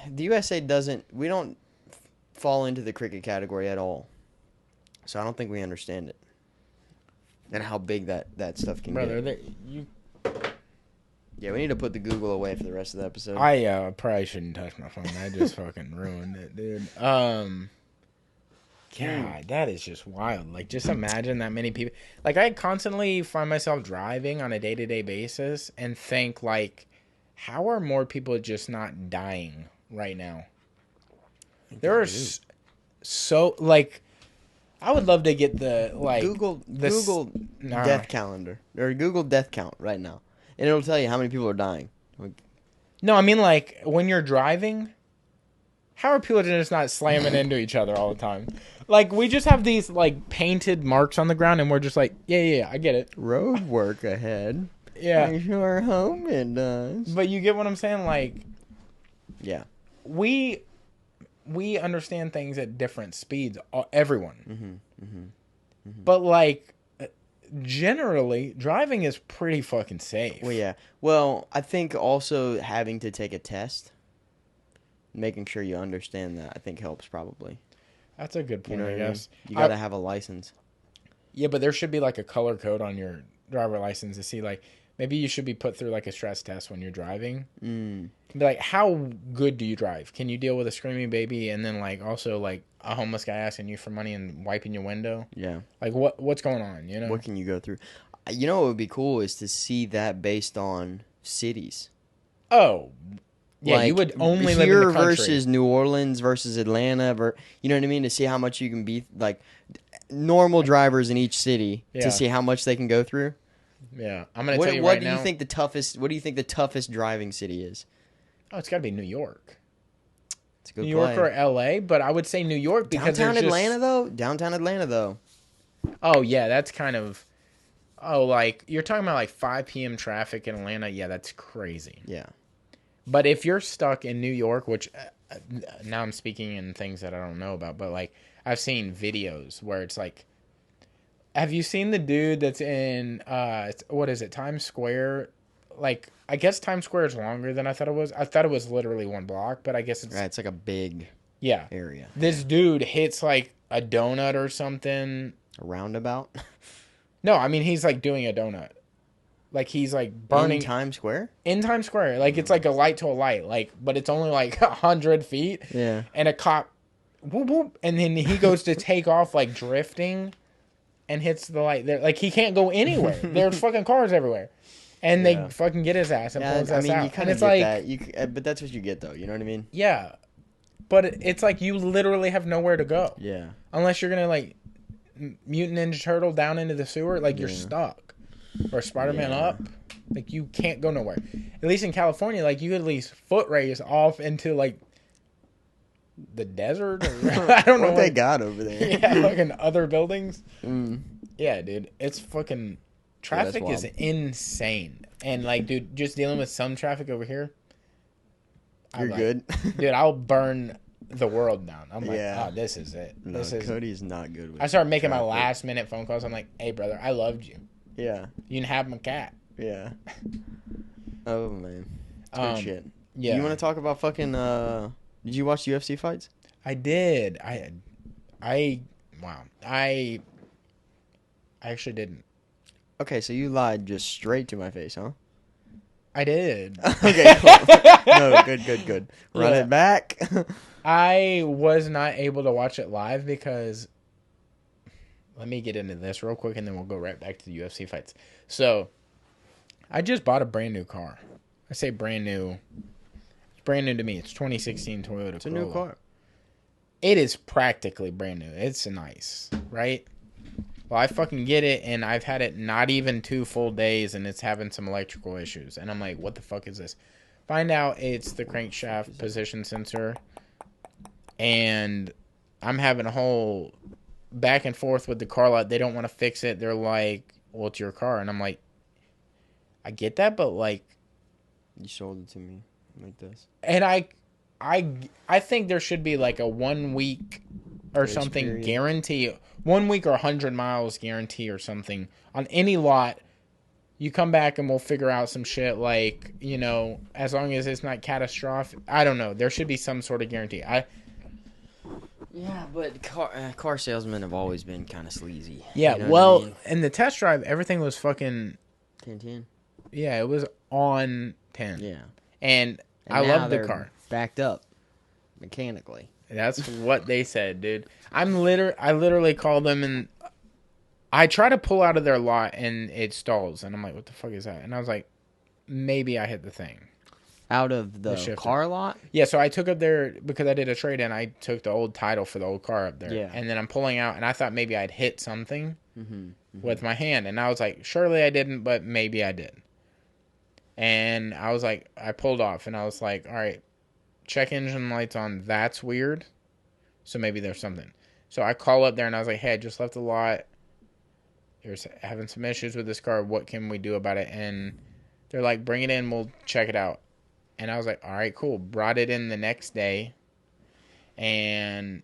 the USA we don't fall into the cricket category at all. So I don't think we understand it. And how big that stuff can get. Yeah, we need to put the Google away for the rest of the episode. I probably shouldn't touch my phone. I just fucking ruined it, dude. God, that is just wild. Like, just imagine that many people. Like, I constantly find myself driving on a day-to-day basis and think, like, how are more people just not dying right now? There are so, like, I would love to get the, like... Google death calendar. Or Google death count right now. And it'll tell you how many people are dying. No, I mean, like, when you're driving, how are people just not slamming into each other all the time? Like, we just have these, like, painted marks on the ground, and we're just like, yeah, I get it. Road work ahead. Yeah. I sure hope it does. But you get what I'm saying? Like, yeah. We understand things at different speeds, everyone. But, like, generally, driving is pretty fucking safe. Well, yeah. Well, I think also having to take a test, making sure you understand that, I think helps probably. That's a good point, I guess. You got to have a license. Yeah, but there should be, like, a color code on your driver license to see, like, maybe you should be put through, like, a stress test when you're driving. Be like, how good do you drive? Can you deal with a screaming baby and then, like, also, like, a homeless guy asking you for money and wiping your window? Yeah. Like, what's going on, you know? What can you go through? You know what would be cool is to see that based on cities. Oh, yeah, like, you would only live in here the country. versus New Orleans versus Atlanta, you know what I mean? To see how much you can be, like, normal drivers in each city to see how much they can go through. Yeah, I'm gonna tell you right now. What do you think the toughest driving city is? Oh, it's got to be New York. It's a good New York or L.A., but I would say New York because Downtown Atlanta though. Oh yeah, that's kind of. Oh, like you're talking about like 5 p.m. traffic in Atlanta. Yeah, that's crazy. Yeah. But if you're stuck in New York, which now I'm speaking in things that I don't know about, but like I've seen videos where it's like, have you seen the dude that's in what is it, Times Square? Like, I guess Times Square is longer than I thought it was. I thought it was literally one block, but I guess it's... Right, it's like a big area. This dude hits, like, a donut or something. A roundabout? No, I mean, he's, like, doing a donut. Like he's like burning in Times Square. In Times Square, like it's like a light to a light, like but it's only like 100 feet. Yeah. And a cop, whoop whoop, and then he goes to take off like drifting, and hits the light. There, like he can't go anywhere. There's fucking cars everywhere, and they fucking get his ass and pull his ass out. You kind of get that. But that's what you get though. You know what I mean? Yeah, but it's like you literally have nowhere to go. Yeah. Unless you're gonna like Mutant Ninja Turtle down into the sewer, like you're stuck. Or Spider-Man up, like you can't go nowhere. At least in California, like you could at least foot race off into like the desert. Or, I don't know what they got over there. Yeah, fucking other buildings. Yeah, dude, it's fucking traffic is insane. And like, dude, just dealing with some traffic over here. You're good, dude. I'll burn the world down. I'm like, oh, this is it. No, Cody's not good with I started making my last minute phone calls. I'm like, hey, brother, I loved you. Yeah. You can have my cat. Yeah. Oh, man. Good shit. Yeah. You want to talk about fucking, did you watch UFC fights? I did. Wow. I actually didn't. Okay, so you lied just straight to my face, huh? I did. Okay, cool. No, good. Run it back. I was not able to watch it live because... Let me get into this real quick, and then we'll go right back to the UFC fights. So, I just bought a brand new car. I say brand new. It's brand new to me. It's 2016 Toyota Corolla. It's a new car. It is practically brand new. It's nice, right? Well, I fucking get it, and I've had it not even 2 full days, and it's having some electrical issues. And I'm like, what the fuck is this? Find out it's the crankshaft position sensor. And I'm having a whole... back and forth with the car lot. They don't want to fix it. They're like, well, it's your car. And I'm like, I get that, but like... You sold it to me like this. And I think there should be like a 1 week or grace something period. Guarantee. 1 week or 100 miles guarantee or something. On any lot, you come back and we'll figure out some shit like, you know, as long as it's not catastrophic. I don't know. There should be some sort of guarantee. Yeah, but car salesmen have always been kind of sleazy. Yeah, you know well, I mean? In the test drive, everything was fucking... 10. Yeah, it was on 10. Yeah. And I love the car. Backed up mechanically. That's what they said, dude. I literally called them and I try to pull out of their lot and it stalls. And I'm like, what the fuck is that? And I was like, maybe I hit the thing. Out of the car lot? Yeah, so I took up there because I did a trade-in. I took the old title for the old car up there. Yeah. And then I'm pulling out, and I thought maybe I'd hit something with my hand. And I was like, surely I didn't, but maybe I did. And I was like, I pulled off, and I was like, all right, check engine lights on. That's weird. So maybe there's something. So I call up there, and I was like, hey, I just left the lot. You're having some issues with this car. What can we do about it? And they're like, bring it in. We'll check it out. And I was like, all right, cool. Brought it in the next day. And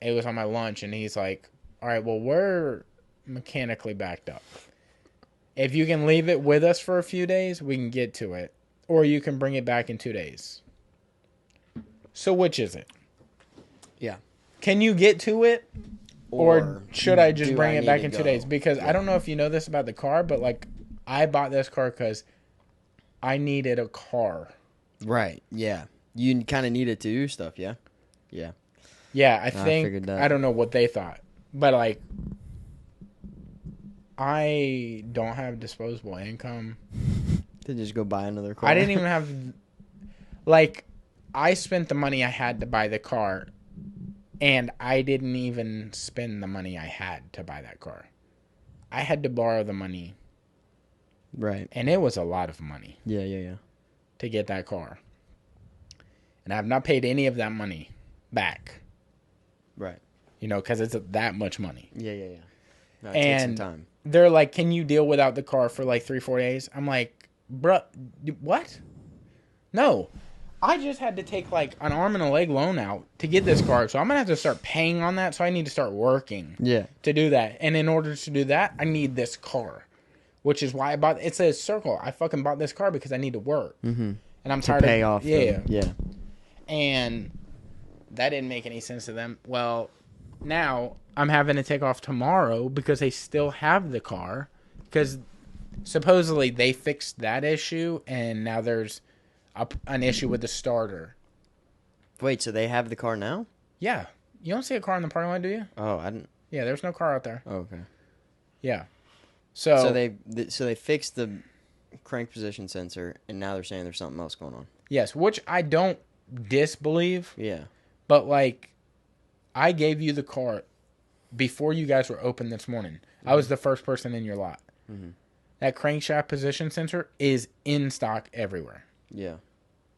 it was on my lunch. And he's like, all right, well, we're mechanically backed up. If you can leave it with us for a few days, we can get to it. Or you can bring it back in 2 days. So which is it? Yeah. Can you get to it? Or should I just bring it back in 2 days? Because I don't know if you know this about the car, but like I bought this car because I needed a car. Right. Yeah. You kind of needed to do stuff. Yeah. Yeah. Yeah. I don't know what they thought, but like, I don't have disposable income. To just go buy another car. I didn't even have, like, I spent the money I had to buy the car, and I didn't even spend the money I had to buy that car. I had to borrow the money. Right. And it was a lot of money. Yeah. To get that car. And I have not paid any of that money back. Right. You know, because it's that much money. Yeah. No, it takes some time. They're like, can you deal without the car for like 3-4 days? I'm like, bruh, what? No. I just had to take like an arm and a leg loan out to get this car. So I'm going to have to start paying on that. So I need to start working to do that. And in order to do that, I need this car. Which is why I bought, it's a circle. I fucking bought this car because I need to work. Mm-hmm. And I'm tired to pay off. Yeah. And that didn't make any sense to them. Well, now I'm having to take off tomorrow because they still have the car. Because supposedly they fixed that issue, and now there's an issue with the starter. Wait, so they have the car now? Yeah. You don't see a car in the parking lot, do you? Oh, I didn't. Yeah, there's no car out there. Oh, okay. Yeah. So they fixed the crank position sensor, and now they're saying there's something else going on. Yes, which I don't disbelieve. Yeah. But, like, I gave you the car before you guys were open this morning. Mm-hmm. I was the first person in your lot. Mm-hmm. That crankshaft position sensor is in stock everywhere. Yeah.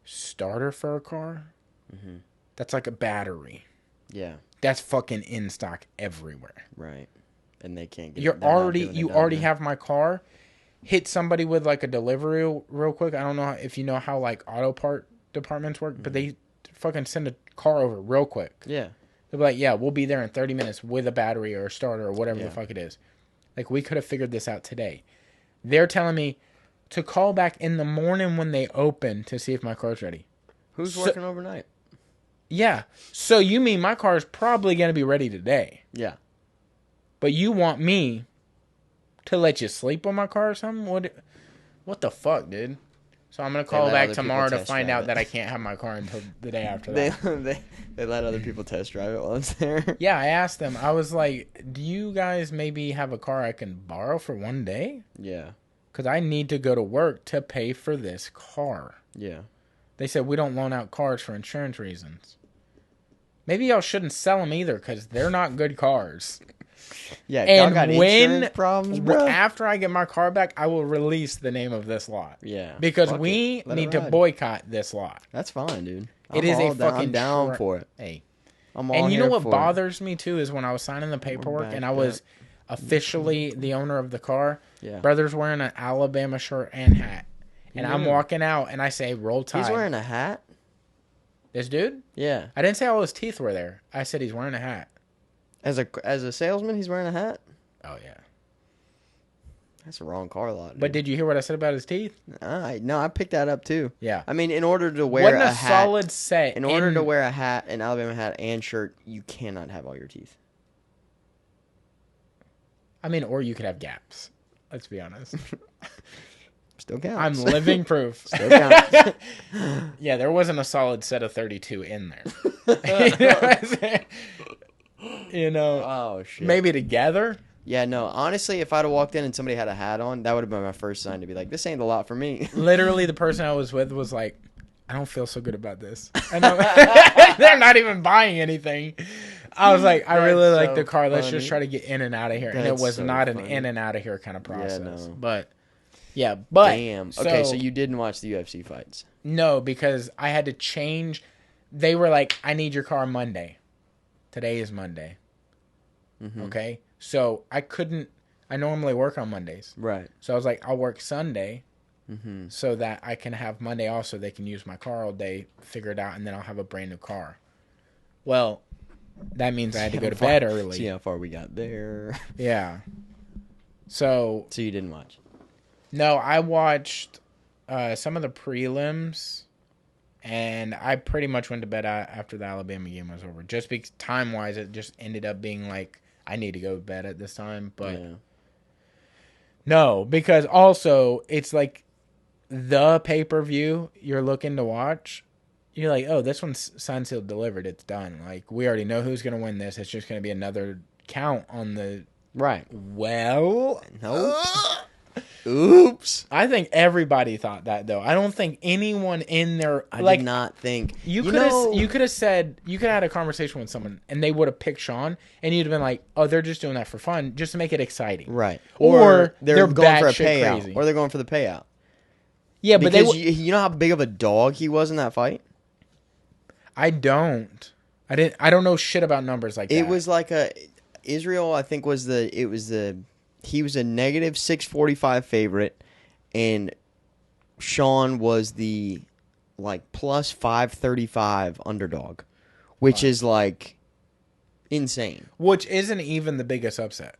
Starter for a car? Mm-hmm. That's like a battery. Yeah. That's fucking in stock everywhere. Right. And they can't get you already have my car. Hit somebody with like a delivery real quick. I don't know if you know how like auto part departments work, but they fucking send a car over real quick. Yeah. They'll be like, yeah, we'll be there in 30 minutes with a battery or a starter or whatever the fuck it is. Like, we could have figured this out today. They're telling me to call back in the morning when they open to see if my car's ready. Who's working overnight? Yeah. So you mean my car is probably going to be ready today. Yeah. But you want me to let you sleep on my car or something? What the fuck, dude? So I'm going to call back tomorrow to find out that I can't have my car until the day after that. They let other people test drive it while it's there. Yeah, I asked them. I was like, do you guys maybe have a car I can borrow for one day? Yeah. Because I need to go to work to pay for this car. Yeah. They said we don't loan out cars for insurance reasons. Maybe y'all shouldn't sell them either because they're not good cars. Yeah, and got insurance problems, bro. After I get my car back, I will release the name of this lot. Yeah, because we need to boycott this lot. That's fine, dude. I'm down for it. Hey, I'm all and you here know what for bothers me too is when I was signing the paperwork and I was officially the owner of the car. Yeah, brother's wearing an Alabama shirt and hat, and I'm walking out and I say, "Roll Tide." He's wearing a hat. This dude? Yeah. I didn't say all his teeth were there. I said he's wearing a hat. As a salesman, he's wearing a hat? Oh, yeah. That's the wrong car lot, dude. But did you hear what I said about his teeth? No, I picked that up, too. Yeah. I mean, in order to wear a hat... solid set. In order to wear a hat, an Alabama hat, and shirt, you cannot have all your teeth. I mean, or you could have gaps. Let's be honest. Still counts. I'm living proof. Still counts. Yeah, there wasn't a solid set of 32 in there. You know, oh shit. Maybe together. Yeah, no. Honestly, if I'd have walked in and somebody had a hat on, that would have been my first sign to be like, "This ain't a lot for me." Literally, the person I was with was like, "I don't feel so good about this." And they're not even buying anything. I was like, "I really like the car. Let's just try to get in and out of here." And it was not an in and out of here kind of process. Yeah, no. But damn. Okay, so you didn't watch the UFC fights? No, because I had to change. They were like, "I need your car Monday." Today is Monday. Mm-hmm. Okay? So I normally work on Mondays. Right. So I was like, I'll work Sunday so that I can have Monday off so they can use my car all day, figure it out, and then I'll have a brand new car. Well, that means I had to go to bed early. See how far we got there. Yeah. So you didn't watch? No, I watched some of the prelims. And I pretty much went to bed after the Alabama game was over. Just because time-wise, it just ended up being like, I need to go to bed at this time. But no, because also, it's like the pay-per-view you're looking to watch. You're like, oh, this one's signed, sealed, delivered. It's done. Like, we already know who's going to win this. It's just going to be another count on the... Right. Well... Nope. Oops. I think everybody thought that, though. I don't think anyone in there... I did not think... You could have said... You could have had a conversation with someone, and they would have picked Sean, and you'd have been like, oh, they're just doing that for fun, just to make it exciting. Right. Or they're going for a payout. Crazy. Or they're going for the payout. Yeah, but because you know how big of a dog he was in that fight? I don't. I don't know shit about numbers like that. It was like Israel, I think, he was a negative 645 favorite, and Sean was the plus 535 underdog, which is insane. Which isn't even the biggest upset.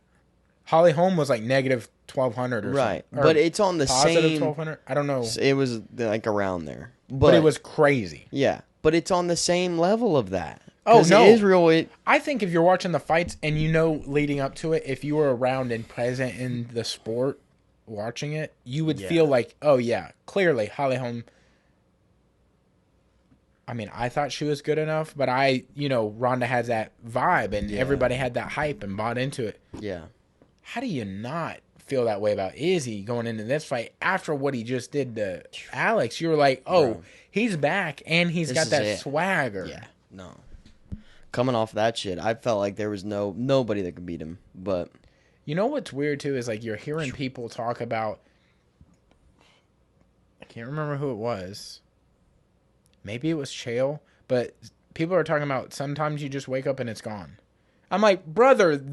Holly Holm was negative 1,200 or right, something. But it's on the positive same 1,200. I don't know. It was around there, but it was crazy. Yeah, but it's on the same level of that. Oh, no. Israel, I think if you're watching the fights and leading up to it, if you were around and present in the sport, watching it, you would feel like, oh yeah, clearly Holly Holm. I mean, I thought she was good enough, but Ronda has that vibe, and everybody had that hype and bought into it. Yeah. How do you not feel that way about Izzy going into this fight after what he just did to Alex? You were like, oh, he's back, and he's got that swagger. Yeah, no. Coming off that shit, I felt like there was nobody that could beat him. But you know what's weird too is like you're hearing people talk about. I can't remember who it was. Maybe it was Chael, but people are talking about sometimes you just wake up and it's gone. I'm like, brother,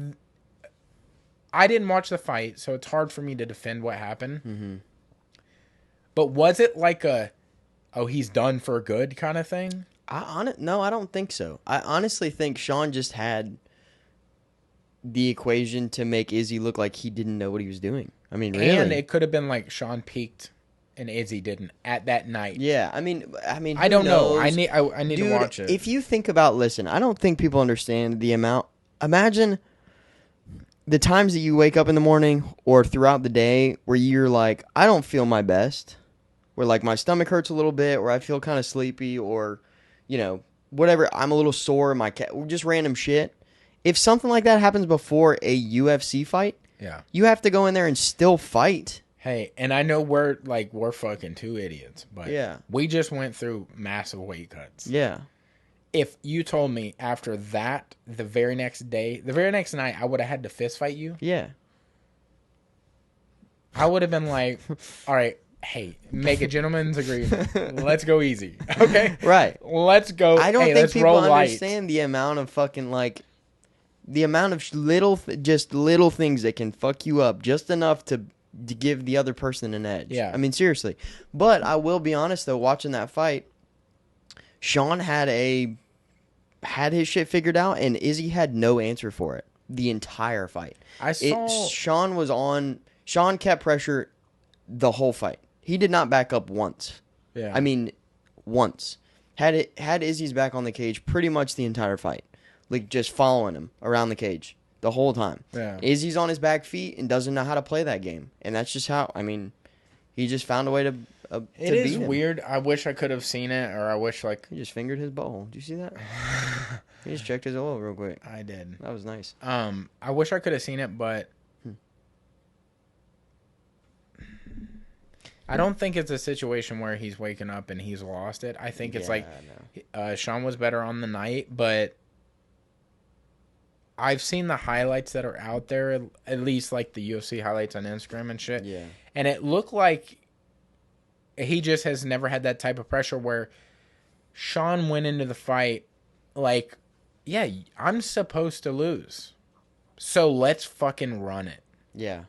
I didn't watch the fight, so it's hard for me to defend what happened. Mm-hmm. But was it like he's done for good kind of thing? No, I don't think so. I honestly think Sean just had the equation to make Izzy look like he didn't know what he was doing. I mean, really. And it could have been like Sean peaked and Izzy didn't at that night. Yeah, I mean, I don't know. I need to watch it. If you think about, listen, I don't think people understand the amount. Imagine the times that you wake up in the morning or throughout the day where you're like, I don't feel my best, where like my stomach hurts a little bit, or I feel kind of sleepy, or whatever. I'm a little sore. Just random shit. If something like that happens before a UFC fight, you have to go in there and still fight. Hey, and I know we're fucking two idiots, but we just went through massive weight cuts. Yeah. If you told me after that, the very next night, I would have had to fist fight you. Yeah. I would have been like, all right, hey, make a gentleman's agreement. Let's go easy. Okay? Right. Let's go. I don't think people understand light. The amount of fucking the amount of little things that can fuck you up just enough to give the other person an edge. Yeah. I mean, seriously. But I will be honest, though, watching that fight, Sean had his shit figured out, and Izzy had no answer for it the entire fight. Sean kept pressure the whole fight. He did not back up once. Yeah. I mean, once. Had Izzy's back on the cage pretty much the entire fight. Like, just following him around the cage the whole time. Yeah. Izzy's on his back feet and doesn't know how to play that game. And that's just how, I mean, he just found a way to it is weird. I wish I could have seen it, or I wish, He just fingered his butthole. Did you see that? He just checked his oil real quick. I did. That was nice. I wish I could have seen it, but I don't think it's a situation where he's waking up and he's lost it. I think it's Sean was better on the night, but I've seen the highlights that are out there, at least like the UFC highlights on Instagram and shit. Yeah. And it looked like he just has never had that type of pressure where Sean went into the fight like, yeah, I'm supposed to lose. So let's fucking run it. Yeah.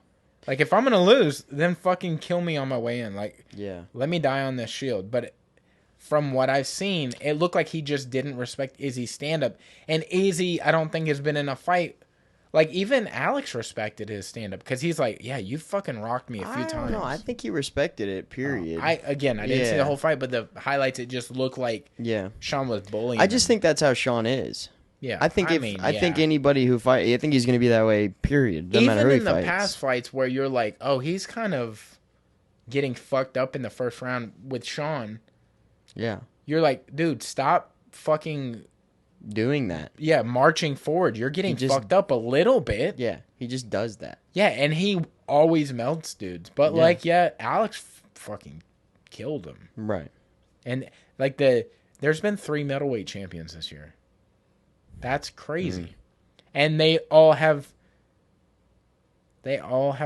Like, if I'm going to lose, then fucking kill me on my way in. Like, let me die on this shield. But from what I've seen, it looked like he just didn't respect Izzy's stand-up. And Izzy, I don't think, has been in a fight. Like, even Alex respected his stand-up because he's like, yeah, you fucking rocked me a few times. I don't know. I think he respected it, period. I didn't see the whole fight, but the highlights, it just looked like Sean was bullying I just think that's how Sean is. Yeah, I think anybody who fight, I think he's going to be that way. Period. Doesn't matter who he fights. Even in the past fights where you're like, oh, he's kind of getting fucked up in the first round with Sean. Yeah, you're like, dude, stop fucking doing that. Yeah, marching forward. You're getting fucked up a little bit. Yeah, he just does that. Yeah, and he always melts dudes. But Alex fucking killed him. Right. And there's been 3 middleweight champions this year. That's crazy. And they all have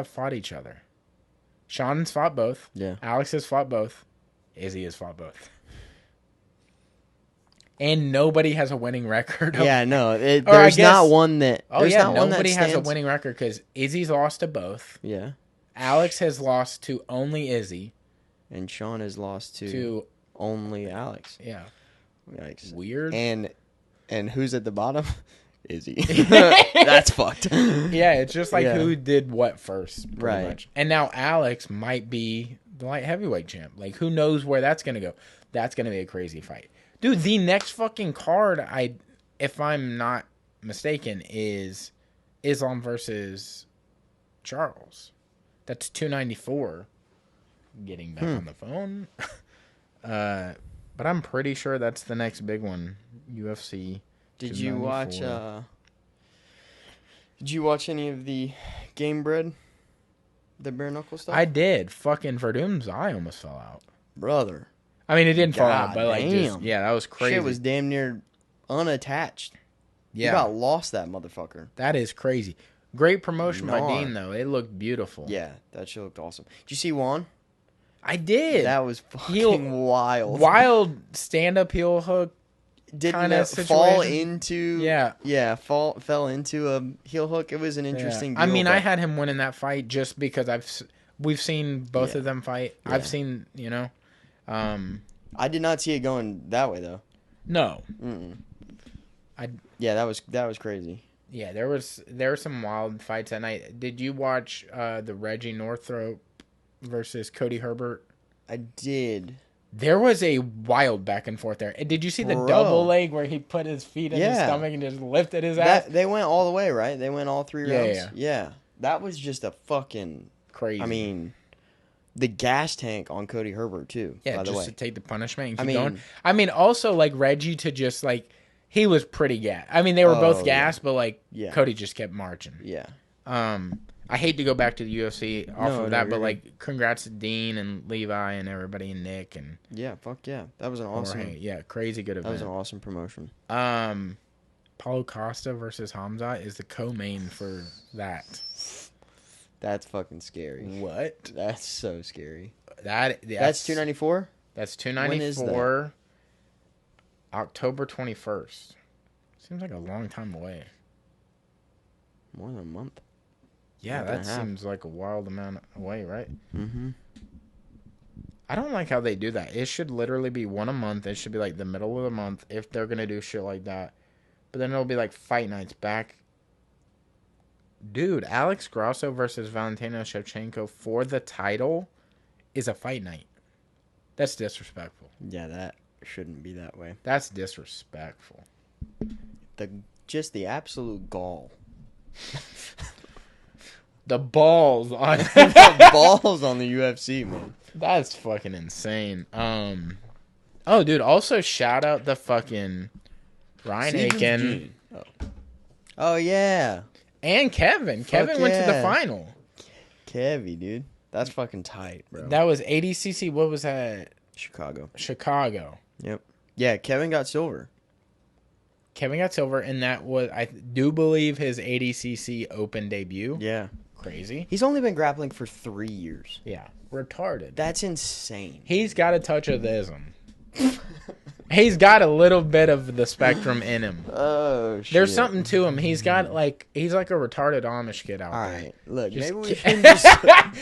fought each other. Sean's fought both. Yeah. Alex has fought both. Izzy has fought both. And nobody has a winning record. Yeah, no. There's not one that... nobody has a winning record because Izzy's lost to both. Yeah. Alex has lost to only Izzy. And Sean has lost to only Alex. Yeah. Yikes. Weird. And who's at the bottom? Izzy. That's fucked. Yeah, it's just like who did what first, pretty much. Right. And now Alex might be the light heavyweight champ. Like, who knows where that's going to go? That's going to be a crazy fight. Dude, the next fucking card, if I'm not mistaken, is Islam versus Charles. That's $294. Getting back on the phone. But I'm pretty sure that's the next big one. UFC. Did you watch? Did you watch any of the Game Bread? The bare knuckle stuff? I did. Fucking Verdum's eye almost fell out. Brother. I mean, it didn't fall God out, but like, damn. that was crazy. Shit was damn near unattached. Yeah. You about lost that motherfucker. That is crazy. Great promotion by Dean, though. It looked beautiful. Yeah, that shit looked awesome. Did you see Juan? I did. That was fucking wild. Wild stand-up heel hook. Didn't fall into... Yeah, fell into a heel hook. It was an interesting deal. I mean, I had him winning that fight just because we've seen both of them fight. Yeah. I've seen, I did not see it going that way, though. No. Yeah, that was crazy. Yeah, there were some wild fights that night. Did you watch the Reggie Northrup versus Cody Herbert? I did. There was a wild back and forth there. Did you see the double leg where he put his feet in his stomach and just lifted his ass? They went all the way, right? They went all 3 rounds? Yeah. That was just a fucking... Crazy. I mean, the gas tank on Cody Herbert, too, by the way. Just to take the punishment and keep going. I mean, also, like, Reggie to just, like... He was pretty gassed. I mean, they were both gassed, but, like, Cody just kept marching. Yeah. I hate to go back to the UFC off of that, but, like, congrats to Dean and Levi and everybody and Nick. And yeah, fuck yeah. That was an awesome... crazy good event. That was an awesome promotion. Paulo Costa versus Hamza is the co-main for that. That's fucking scary. What? That's so scary. That's $294? That's $294. When is that? October 21st. Seems like a long time away. More than a month. Yeah, that seems like a wild amount away, right? Mm-hmm. I don't like how they do that. It should literally be one a month. It should be like the middle of the month if they're going to do shit like that. But then it'll be like fight nights back. Dude, Alex Grasso versus Valentino Shevchenko for the title is a fight night. That's disrespectful. Yeah, that shouldn't be that way. That's disrespectful. Just the absolute gall. The balls on the balls on the UFC, man. That's fucking insane. Oh, dude. Also, shout out the fucking Ryan Aiken. Oh yeah. And Kevin. Kevin went to the final. Kevy, dude. That's fucking tight, bro. That was ADCC. What was that? Chicago. Yep. Yeah, Kevin got silver. And that was, I do believe, his ADCC Open debut. Yeah. Crazy. He's only been grappling for 3 years. Yeah. Retarded. That's insane. He's got a touch of the ism. He's got a little bit of the spectrum in him. Oh, shit. There's something to him. He's got, like, he's like a retarded Amish kid out there. All right. Look, maybe we can just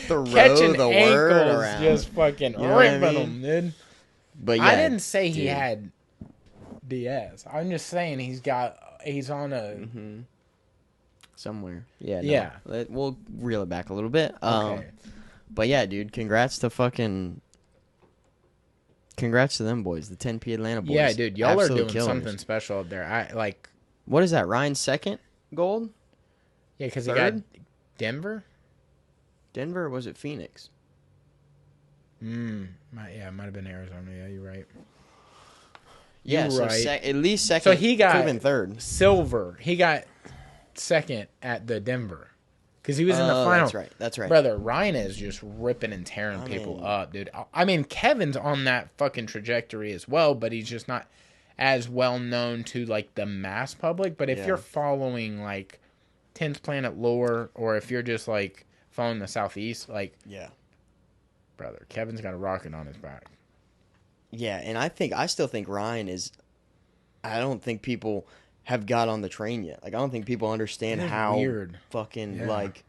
throw catching the ankles, word around. Just fucking ripping him, dude. But yeah, I didn't say he had DS. I'm just saying he's on a... Mm-hmm. Somewhere. Yeah. Yeah. We'll reel it back a little bit. Okay. But yeah, dude, congrats to them boys, the 10P Atlanta boys. Yeah, dude, y'all Absolute are doing killers. something special up there. What is that, Ryan's second gold? Yeah, because he got Denver? Denver, or was it Phoenix? It might have been Arizona. Yeah, you're right. Yeah, you're right. At least second. So he got been third. Silver. He got second at the Denver. Because he was in the final. That's right. Brother, Ryan is just ripping and tearing people up, dude. I mean, Kevin's on that fucking trajectory as well, but he's just not as well known to, like, the mass public. But if you're following, like, 10th Planet lore, or if you're just, like, following the Southeast, like... Yeah. Brother, Kevin's got a rocket on his back. Yeah, and I still think Ryan is... I don't think people... have got on the train yet. Like, I don't think people understand how fucking like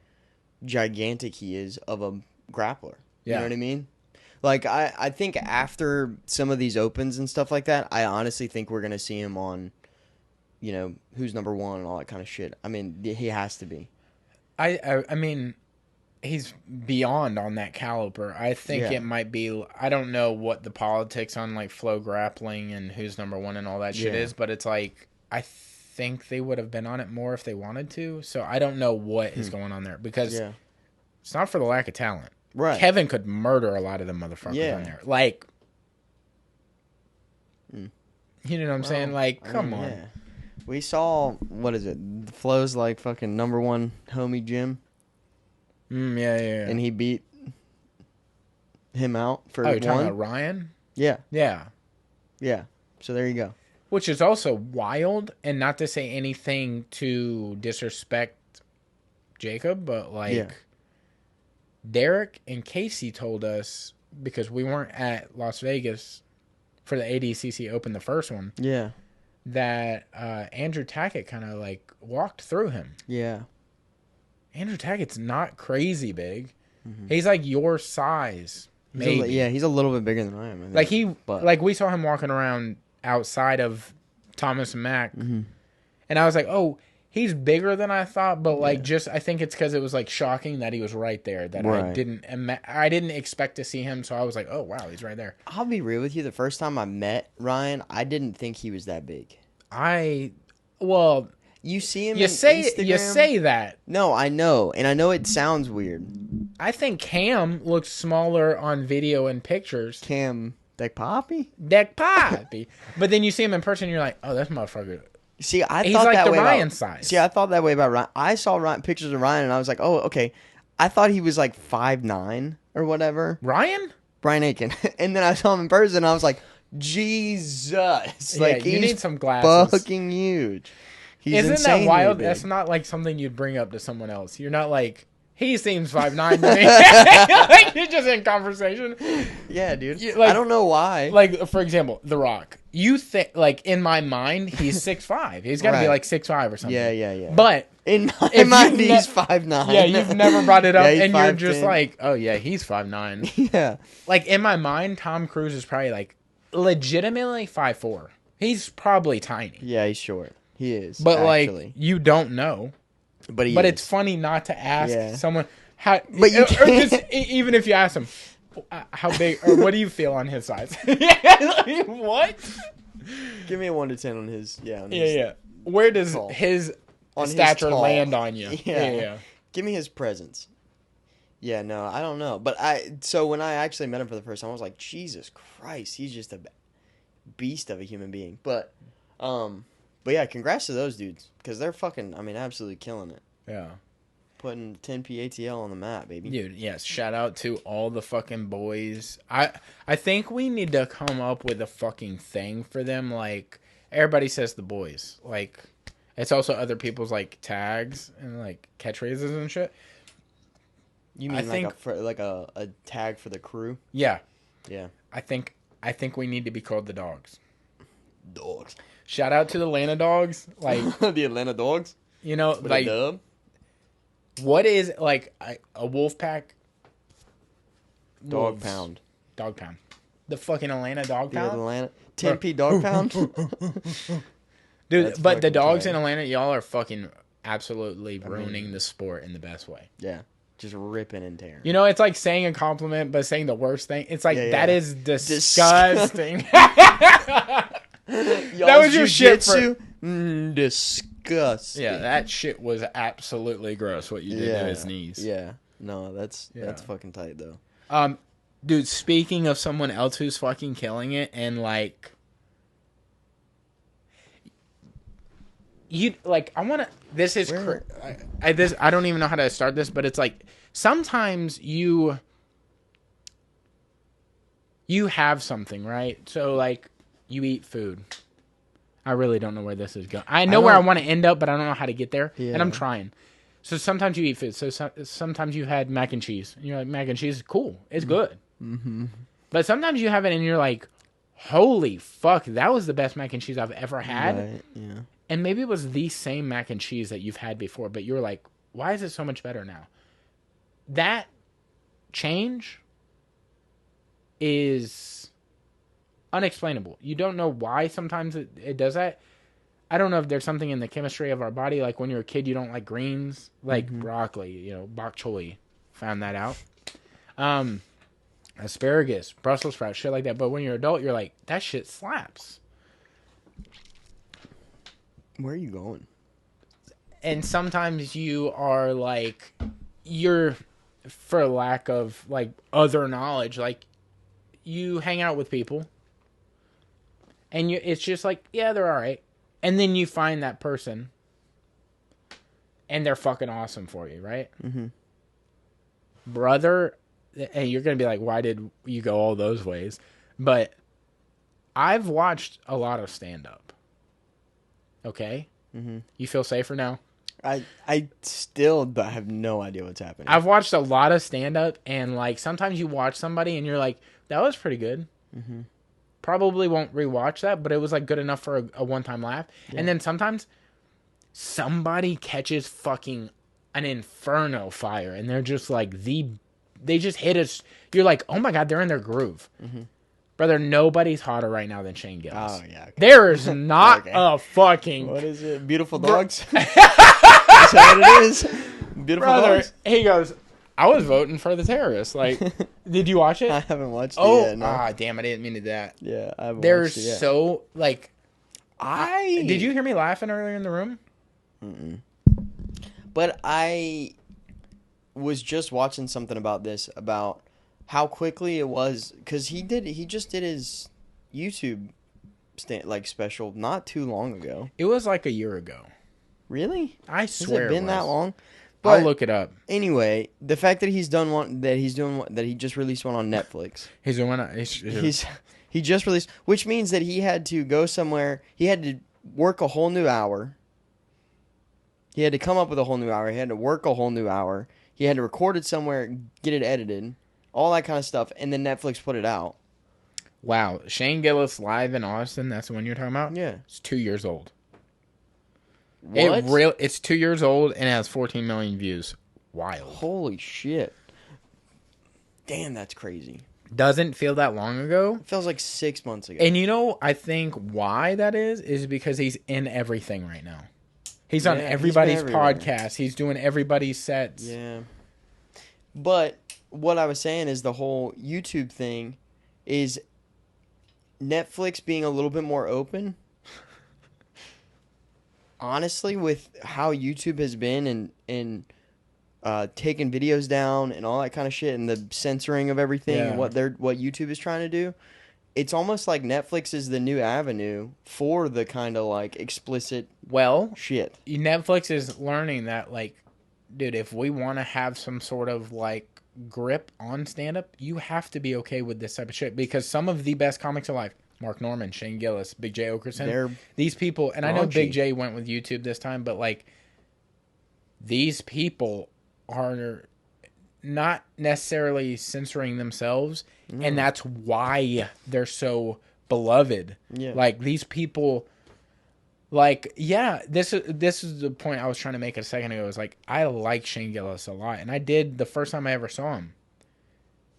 gigantic he is of a grappler. You know what I mean? Like, I think after some of these opens and stuff like that, I honestly think we're gonna see him on, who's number one and all that kind of shit. I mean, he has to be. I mean, he's beyond on that caliber. I think it might be. I don't know what the politics on like Flow Grappling and who's number one and all that shit is, but it's like. I think they would have been on it more if they wanted to. So I don't know what is going on there because It's not for the lack of talent. Right. Kevin could murder a lot of them motherfuckers on there. Like, you know what I'm saying? Like, come on. Yeah. We saw, what is it? Flo's like fucking #1 homie Jim. Yeah. And he beat him out for you're talking one. about Ryan? Yeah. Yeah. Yeah. So there you go. Which is also wild, and not to say anything to disrespect Jacob, but like Derek and Casey told us, because we weren't at Las Vegas for the ADCC Open, the first one. Yeah. That Andrew Tackett kind of like walked through him. Yeah. Andrew Tackett's not crazy big. Mm-hmm. He's like your size. Maybe. He's a little bit bigger than I am. I think. Like we saw him walking around outside of Thomas and Mack, and I was like, oh, he's bigger than I thought. But like, I think it's because it was like shocking that he was right there. That I didn't expect to see him. So I was like, oh wow, he's right there. I'll be real with you. The first time I met Ryan, I didn't think he was that big. You see him. You say that. No, I know, and I know it sounds weird. I think Cam looks smaller on video and pictures. Cam Deck Poppy. But then you see him in person, and you're like, oh, that's motherfucker. See, He's like that the way Ryan size. See, I thought that way about Ryan. I saw pictures of Ryan, and I was like, oh, okay. I thought he was like 5'9" or whatever. Brian Aiken. And then I saw him in person, and I was like, Jesus. Like, you need some glasses. Fucking huge. Isn't that wild? Big. That's not like something you'd bring up to someone else. You're not like, he seems 5'9" to me. Like, you're just in conversation. Yeah, dude. I don't know why. Like, for example, The Rock. You think, like, in my mind, he's 6'5". He's got to be like 6'5" or something. Yeah. But in my mind, he's 5'9". Yeah, you've never brought it up, and you're 5'10". just like, oh, yeah, he's 5'9". Yeah. Like, in my mind, Tom Cruise is probably, like, legitimately 5'4". He's probably tiny. Yeah, he's short. He is. But, actually. like, you don't know. But it's funny not to ask someone how. But you can't. Or just, even if you ask him, how big or what do you feel on his size? Like, what? Give me a 1 to 10 on his. Yeah. Where does his stature land on you? Yeah. Give me his presence. Yeah, no, I don't know. But so when I actually met him for the first time, I was like, Jesus Christ, he's just a beast of a human being. But yeah, congrats to those dudes, because they're fucking, absolutely killing it. Yeah. Putting 10P ATL on the map, baby. Dude, yes, shout out to all the fucking boys. I think we need to come up with a fucking thing for them. Like, everybody says the boys. Like, it's also other people's, like, tags and, like, catchphrases and shit. You mean a tag for the crew? Yeah. Yeah. I think we need to be called the dogs. Dogs. Shout out to the Atlanta dogs. Like the Atlanta dogs? You know, with like, a dub? What is, like, a wolf pack? Dog pound. Dog pound. The fucking Atlanta dog pound? The Atlanta 10P dog pound? Dude, That's but the dogs tight. in Atlanta, y'all are fucking absolutely ruining the sport in the best way. Yeah. Just ripping and tearing. You know, it's like saying a compliment, but saying the worst thing. It's like, that is disgusting. That was your shit for... disgusting. Yeah, that shit was absolutely gross, what you did to his knees. Yeah. No, that's fucking tight, though. Dude, speaking of someone else who's fucking killing it, and, like... I want to... This is... I don't even know how to start this, but it's like... Sometimes you have something, right? So, like, you eat food. I really don't know where this is going. I know where I want to end up, but I don't know how to get there, and I'm trying. So sometimes you eat food. So sometimes you've had mac and cheese. And you're like, mac and cheese is cool. It's good. Mm-hmm. But sometimes you have it, and you're like, holy fuck, that was the best mac and cheese I've ever had. Right, yeah. And maybe it was the same mac and cheese that you've had before, but you're like, why is it so much better now? That change is unexplainable. You don't know why sometimes it does that. I don't know if there's something in the chemistry of our body. Like when you're a kid, you don't like greens, like broccoli, bok choy. Found that out. Asparagus, Brussels sprouts, shit like that. But when you're an adult, you're like, that shit slaps. Where are you going? And sometimes you are like, for lack of like other knowledge, like you hang out with people and it's just like, yeah, they're all right. And then you find that person and they're fucking awesome for you, right? Mm-hmm. Brother, and you're going to be like, why did you go all those ways? But I've watched a lot of stand-up. Okay? Mm-hmm. You feel safer now? I still have no idea what's happening. I've watched a lot of stand-up, and like sometimes you watch somebody and you're like, that was pretty good. Mm-hmm. Probably won't rewatch that, but it was like good enough for a one-time laugh. Yeah. And then sometimes somebody catches fucking an inferno fire, and they're just like they just hit us. You're like, oh my god, they're in their groove. Mm-hmm. Brother, nobody's hotter right now than Shane Gillis. Oh, yeah. Okay. There is not a fucking... What is it? Beautiful dogs? Is that what it is? Beautiful dogs? He goes, I was voting for the terrorists. Like, did you watch it? I haven't watched it yet, no. Damn, I didn't mean to do that. Yeah, I haven't They're watched it yet. so, like... Did you hear me laughing earlier in the room? Mm-mm. But I was just watching something about this, about how quickly it was, because he just did his YouTube special not too long ago. It was like a year ago. Really? I swear. Has it been that long? But I'll look it up. Anyway, the fact that he's done one, that he just released one on Netflix. He's doing he just released, which means that he had to go somewhere. He had to work a whole new hour. He had to come up with a whole new hour. He had to work a whole new hour. He had to record it somewhere, get it edited, all that kind of stuff, and then Netflix put it out. Wow. Shane Gillis live in Austin, that's the one you're talking about? Yeah. It's 2 years old. What? It's 2 years old and it has 14 million views. Wild. Holy shit. Damn, that's crazy. Doesn't feel that long ago. It feels like 6 months ago. And you know, I think why that is because he's in everything right now. He's on everybody's podcast. He's doing everybody's sets. Yeah. But what I was saying is the whole YouTube thing is Netflix being a little bit more open. Honestly, with how YouTube has been and taking videos down and all that kind of shit and the censoring of everything and what YouTube is trying to do, it's almost like Netflix is the new avenue for the kind of like explicit shit. Netflix is learning that, like, dude, if we want to have some sort of like grip on stand-up, you have to be okay with this type of shit, because some of the best comics alive, Mark Norman, Shane Gillis, Big J Okerson, these people, and raunchy. I know Big J went with YouTube this time, but like these people are not necessarily censoring themselves, and that's why they're so beloved. Yeah. Like these people, like, yeah, this is the point I was trying to make a second ago. Is like, I like Shane Gillis a lot, and I did the first time I ever saw him.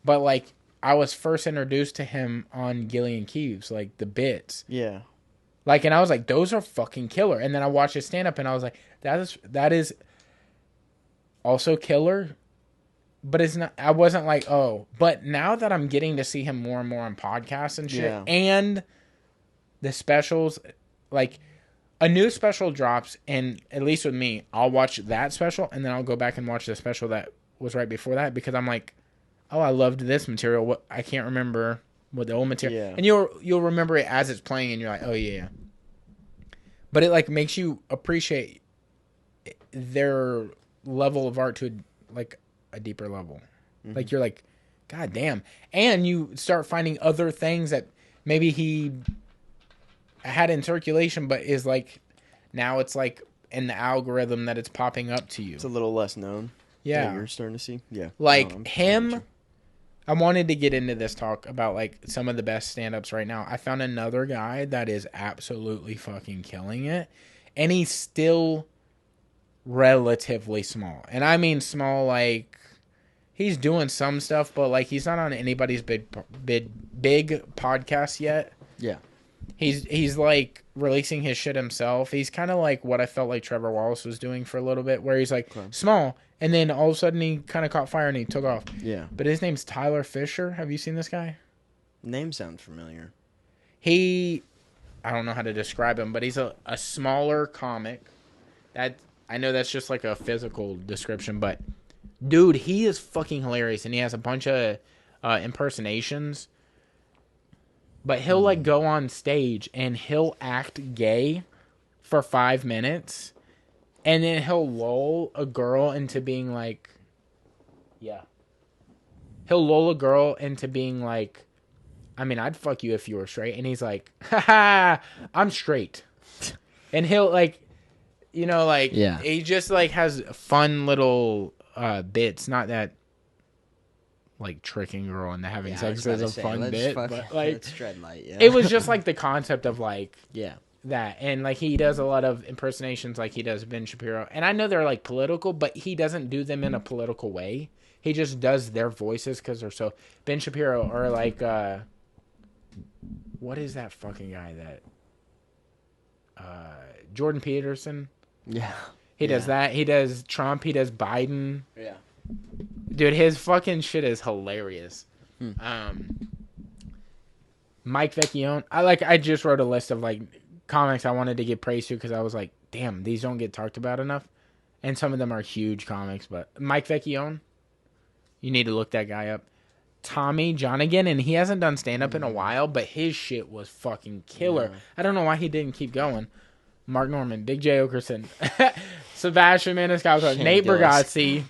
But like, I was first introduced to him on Gillian Keeves, like the bits. Yeah. Like, and I was like, those are fucking killer. And then I watched his stand up, and I was like, that is also killer. But it's not. I wasn't like, oh. But now that I'm getting to see him more and more on podcasts and shit, and the specials, like a new special drops, and at least with me, I'll watch that special, and then I'll go back and watch the special that was right before that, because I'm like, oh, I loved this material. What, I can't remember what the old material. Yeah. And you'll remember it as it's playing, and you're like, oh yeah. But it like makes you appreciate their level of art to like a deeper level. Mm-hmm. Like you're like, God damn. And you start finding other things that maybe he had in circulation, but is like, now it's like in the algorithm that it's popping up to you. It's a little less known. Yeah. You're starting to see. Yeah. Like him, I wanted to get into this talk about like some of the best stand-ups right now. I found another guy that is absolutely fucking killing it, and he's still relatively small. And I mean small, like he's doing some stuff, but like he's not on anybody's big podcast yet. Yeah. He's like releasing his shit himself. He's kind of like what I felt like Trevor Wallace was doing for a little bit, where he's like small, and then all of a sudden he kind of caught fire and he took off. Yeah. But his name's Tyler Fisher. Have you seen this guy? Name sounds familiar. I don't know how to describe him, but he's a smaller comic. That I know that's just like a physical description, but Dude, he is fucking hilarious, and he has a bunch of impersonations. But he'll like go on stage and he'll act gay for 5 minutes, and then he'll lull a girl into being like, he'll lull a girl into being like, I mean, I'd fuck you if you were straight, and he's like, haha, I'm straight, and he'll like, he just like has fun little bits, not that. Like tricking girl into having sex is a fun bit, but like let's tread light. It was just like the concept of like that, and like he does a lot of impersonations, like he does Ben Shapiro, and I know they're like political, but he doesn't do them in a political way. He just does their voices because they're so Ben Shapiro or like what is that fucking guy that Jordan Peterson? Yeah, he does that. He does Trump. He does Biden. Yeah. Dude, his fucking shit is hilarious. Mike Vecchione. I just wrote a list of like comics I wanted to give praise to because I was like, damn, these don't get talked about enough. And some of them are huge comics, but Mike Vecchione, you need to look that guy up. Tommy Johnigan, and he hasn't done stand-up in a while, but his shit was fucking killer. Yeah. I don't know why he didn't keep going. Mark Norman, Big J. Okerson, Sebastian Maniscalco, Nate Bargatze.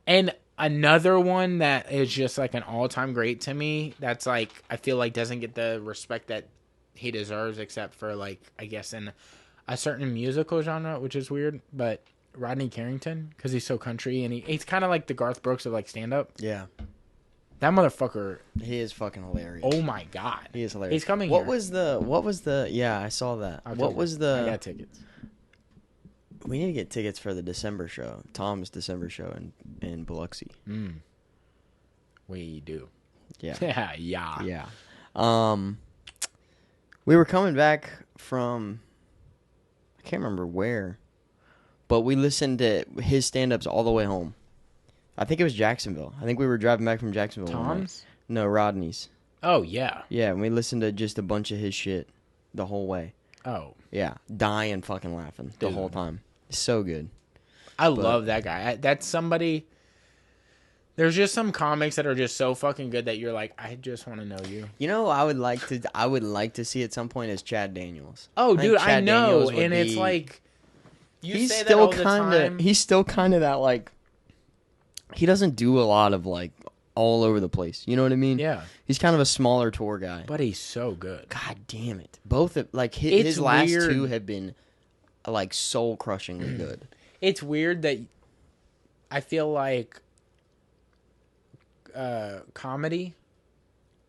And another one that is just like an all-time great to me, that's like I feel like doesn't get the respect that he deserves, except for like I guess in a certain musical genre, which is weird, but Rodney Carrington, because he's so country and he's kind of like the Garth Brooks of like stand-up. Yeah, that motherfucker. He is fucking hilarious. Oh my god, he is hilarious. He's coming. What was the? Yeah, I saw that. I got tickets. We need to get tickets for the December show. Tom's December show in Biloxi. We do. Yeah. Yeah. We were coming back from, I can't remember where, but we listened to his stand-ups all the way home. I think it was Jacksonville. I think we were driving back from Jacksonville. Tom's? No, Rodney's. Oh, yeah. Yeah, and we listened to just a bunch of his shit the whole way. Oh. Yeah, dying fucking laughing the whole time. So good. I love that guy. That's somebody. There's just some comics that are just so fucking good that you're like, I just want to know you. You know, I would like to see at some point is Chad Daniels. Oh, dude, I know, and it's like you say that all the time. He's still kind of that like. He doesn't do a lot of like all over the place. You know what I mean? Yeah. He's kind of a smaller tour guy. But he's so good. God damn it! Both like his last two have been like soul crushingly good. It's weird that I feel like comedy,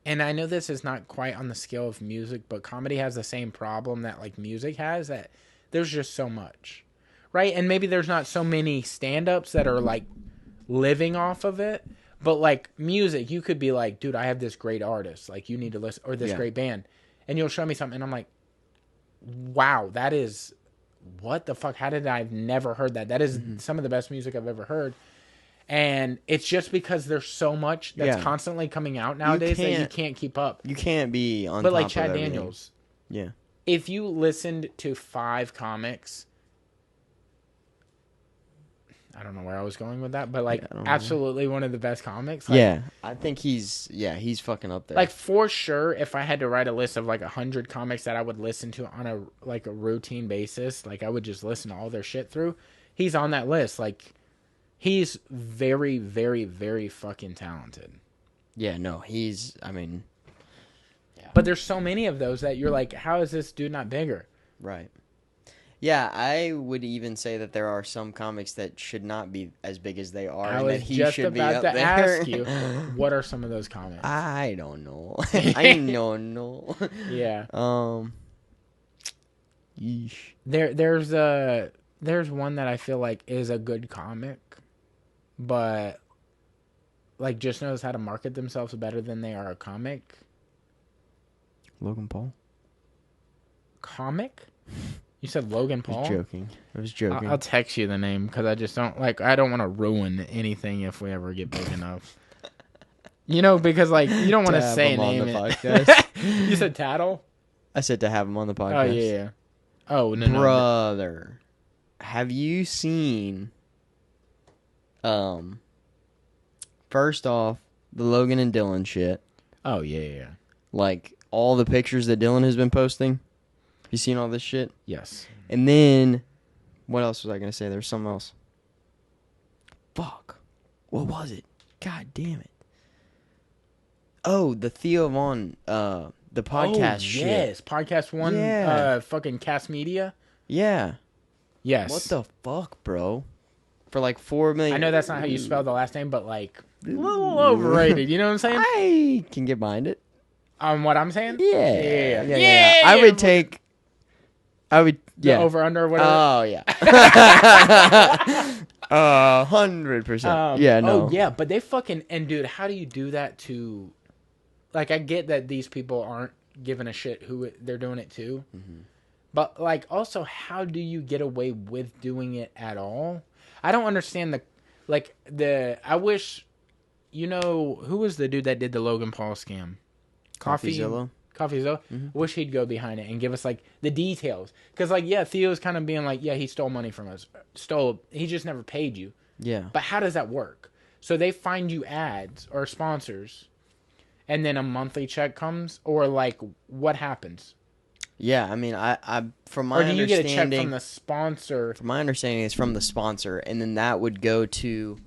and I know this is not quite on the scale of music, but comedy has the same problem that like music has, that there's just so much, right? And maybe there's not so many stand-ups that are like living off of it, but like music, you could be like, dude, I have this great artist, like you need to listen, or this great band, and you'll show me something and I'm like, wow, that is, what the fuck, how did I've never heard that? That is some of the best music I've ever heard. And it's just because there's so much that's constantly coming out nowadays that you can't keep up. You can't be on but top like of Chad everything. Daniels, yeah, if you listened to 5 comics, I don't know where I was going with that, but like absolutely one of the best comics. Like, yeah, I think he's fucking up there. Like for sure, if I had to write a list of like 100 comics that I would listen to on a routine basis, like I would just listen to all their shit through, he's on that list. Like he's very, very, very fucking talented. Yeah, no, I mean, but there's so many of those that you're like, how is this dude not bigger? Right. Yeah, I would even say that there are some comics that should not be as big as they are. I was just about to ask you, what are some of those comics? I don't know. I don't know. Yeah. Yeesh. There's one that I feel like is a good comic, but like just knows how to market themselves better than they are a comic. Logan Paul. Comic? You said Logan Paul? I was joking. I'll text you the name because I just don't I don't want to ruin anything if we ever get big enough. You know, because like you don't want to say a name on the podcast. You said Tattle? I said to have him on the podcast. Oh yeah. Oh no, brother, have you seen First off, the Logan and Dylan shit. Oh, yeah. Like, all the pictures that Dylan has been posting. You seen all this shit? Yes. And then, what else was I going to say? There's something else. Fuck. What was it? God damn it. Oh, the Theo Von, the podcast shit. Yes, Podcast One, Yeah. Fucking Cast Media. Yeah. Yes. What the fuck, bro? For like 4 million. I know that's not how you spell the last name, but like, a little overrated. You know what I'm saying? I can get behind it. On what I'm saying? Yeah. I would take. The over under or whatever. Oh yeah. 100%. Yeah. No. Oh yeah, but they fucking and dude, how do you do that to? Like, I get that these people aren't giving a shit who they're doing it to, but like, also, how do you get away with doing it at all? I don't understand I wish, who was the dude that did the Logan Paul scam? CoffeeZilla. Wish he'd go behind it and give us like the details, because like, yeah, Theo's kind of being like, yeah, he stole money from us, he just never paid you. Yeah. But how does that work? So they find you ads or sponsors, and then a monthly check comes, or like, what happens? Yeah, I mean, I from my or do you understanding, get a check from the sponsor? From my understanding, it's from the sponsor, and then that would go to.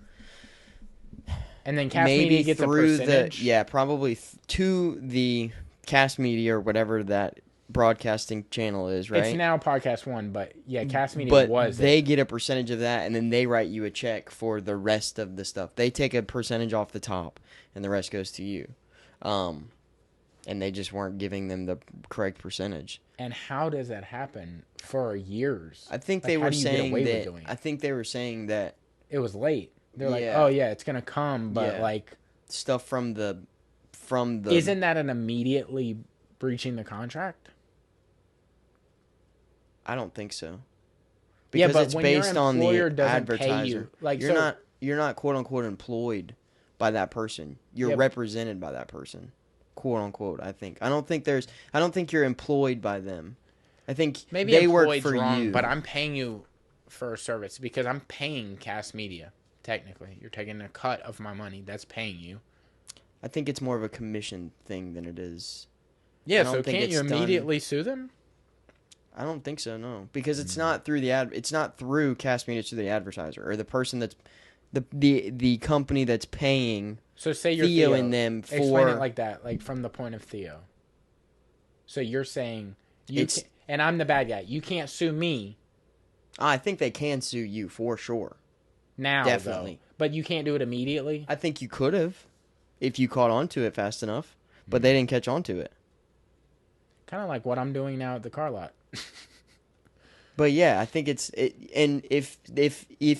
And then Cast Media gets a percentage? Probably to the Cast Media or whatever that broadcasting channel is, right? It's now Podcast One, but yeah, Cast Media but they get a percentage of that, and then they write you a check for the rest of the stuff. They take a percentage off the top, and the rest goes to you. And they just weren't giving them the correct percentage. And how does that happen for years? I think they were saying that. I think they were saying that it was late. They're like, oh yeah, it's gonna come, but like stuff from the. Isn't that an immediately breaching the contract? I don't think so. Because it's based on the advertiser. Like, you're not quote unquote employed by that person. You're represented by that person. Quote unquote, I think. I don't think you're employed by them. I think maybe they work for wrong, you. But I'm paying you for a service because I'm paying Cast Media. Technically, you're taking a cut of my money. That's paying you. I think it's more of a commission thing than it is. Yeah, so can't you immediately sue them? I don't think so, no, because it's not through it's not through Cast Media to the advertiser or the person that's the company that's paying. So say you're Theo and them for. Explain it like that, like from the point of Theo. So you're saying and I'm the bad guy. You can't sue me. I think they can sue you for sure. Now, definitely, though. But you can't do it immediately. I think you could have, if you caught on to it fast enough, but they didn't catch on to it. Kind of like what I'm doing now at the car lot. But yeah, I think and if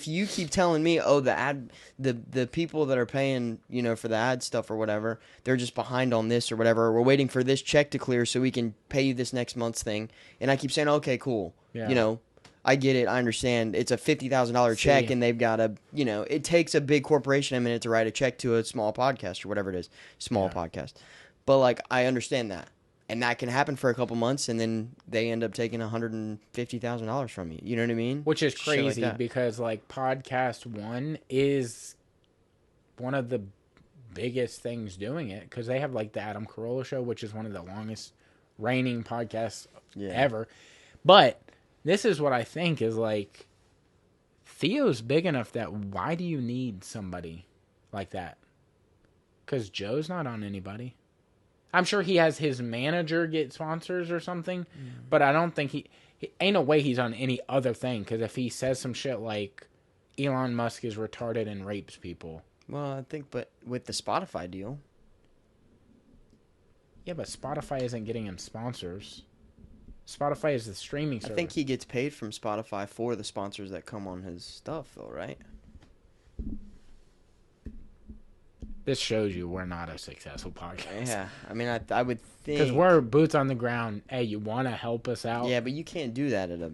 you keep telling me, oh, the people that are paying, for the ad stuff or whatever, they're just behind on this or whatever, or we're waiting for this check to clear so we can pay you this next month's thing, and I keep saying, okay, cool, I get it, I understand, it's a $50,000 check, and they've got it takes a big corporation a minute to write a check to a small podcast or whatever it is, podcast, but like I understand that. And that can happen for a couple months, and then they end up taking $150,000 from you. You know what I mean? Which is crazy because, like, Podcast One is one of the biggest things doing it because they have, like, the Adam Carolla Show, which is one of the longest reigning podcasts ever. But this is what I think is, like, Theo's big enough that why do you need somebody like that? Because Joe's not on anybody. I'm sure he has his manager get sponsors or something, but I don't think he ain't no way he's on any other thing, because if he says some shit like Elon Musk is retarded and rapes people. Well, I think, but with the Spotify deal. Yeah, but Spotify isn't getting him sponsors. Spotify is the streaming service. I think he gets paid from Spotify for the sponsors that come on his stuff, though, right? This shows you we're not a successful podcast. Yeah, I mean, I would think... Because we're boots on the ground. Hey, you want to help us out? Yeah, but you can't do that at a...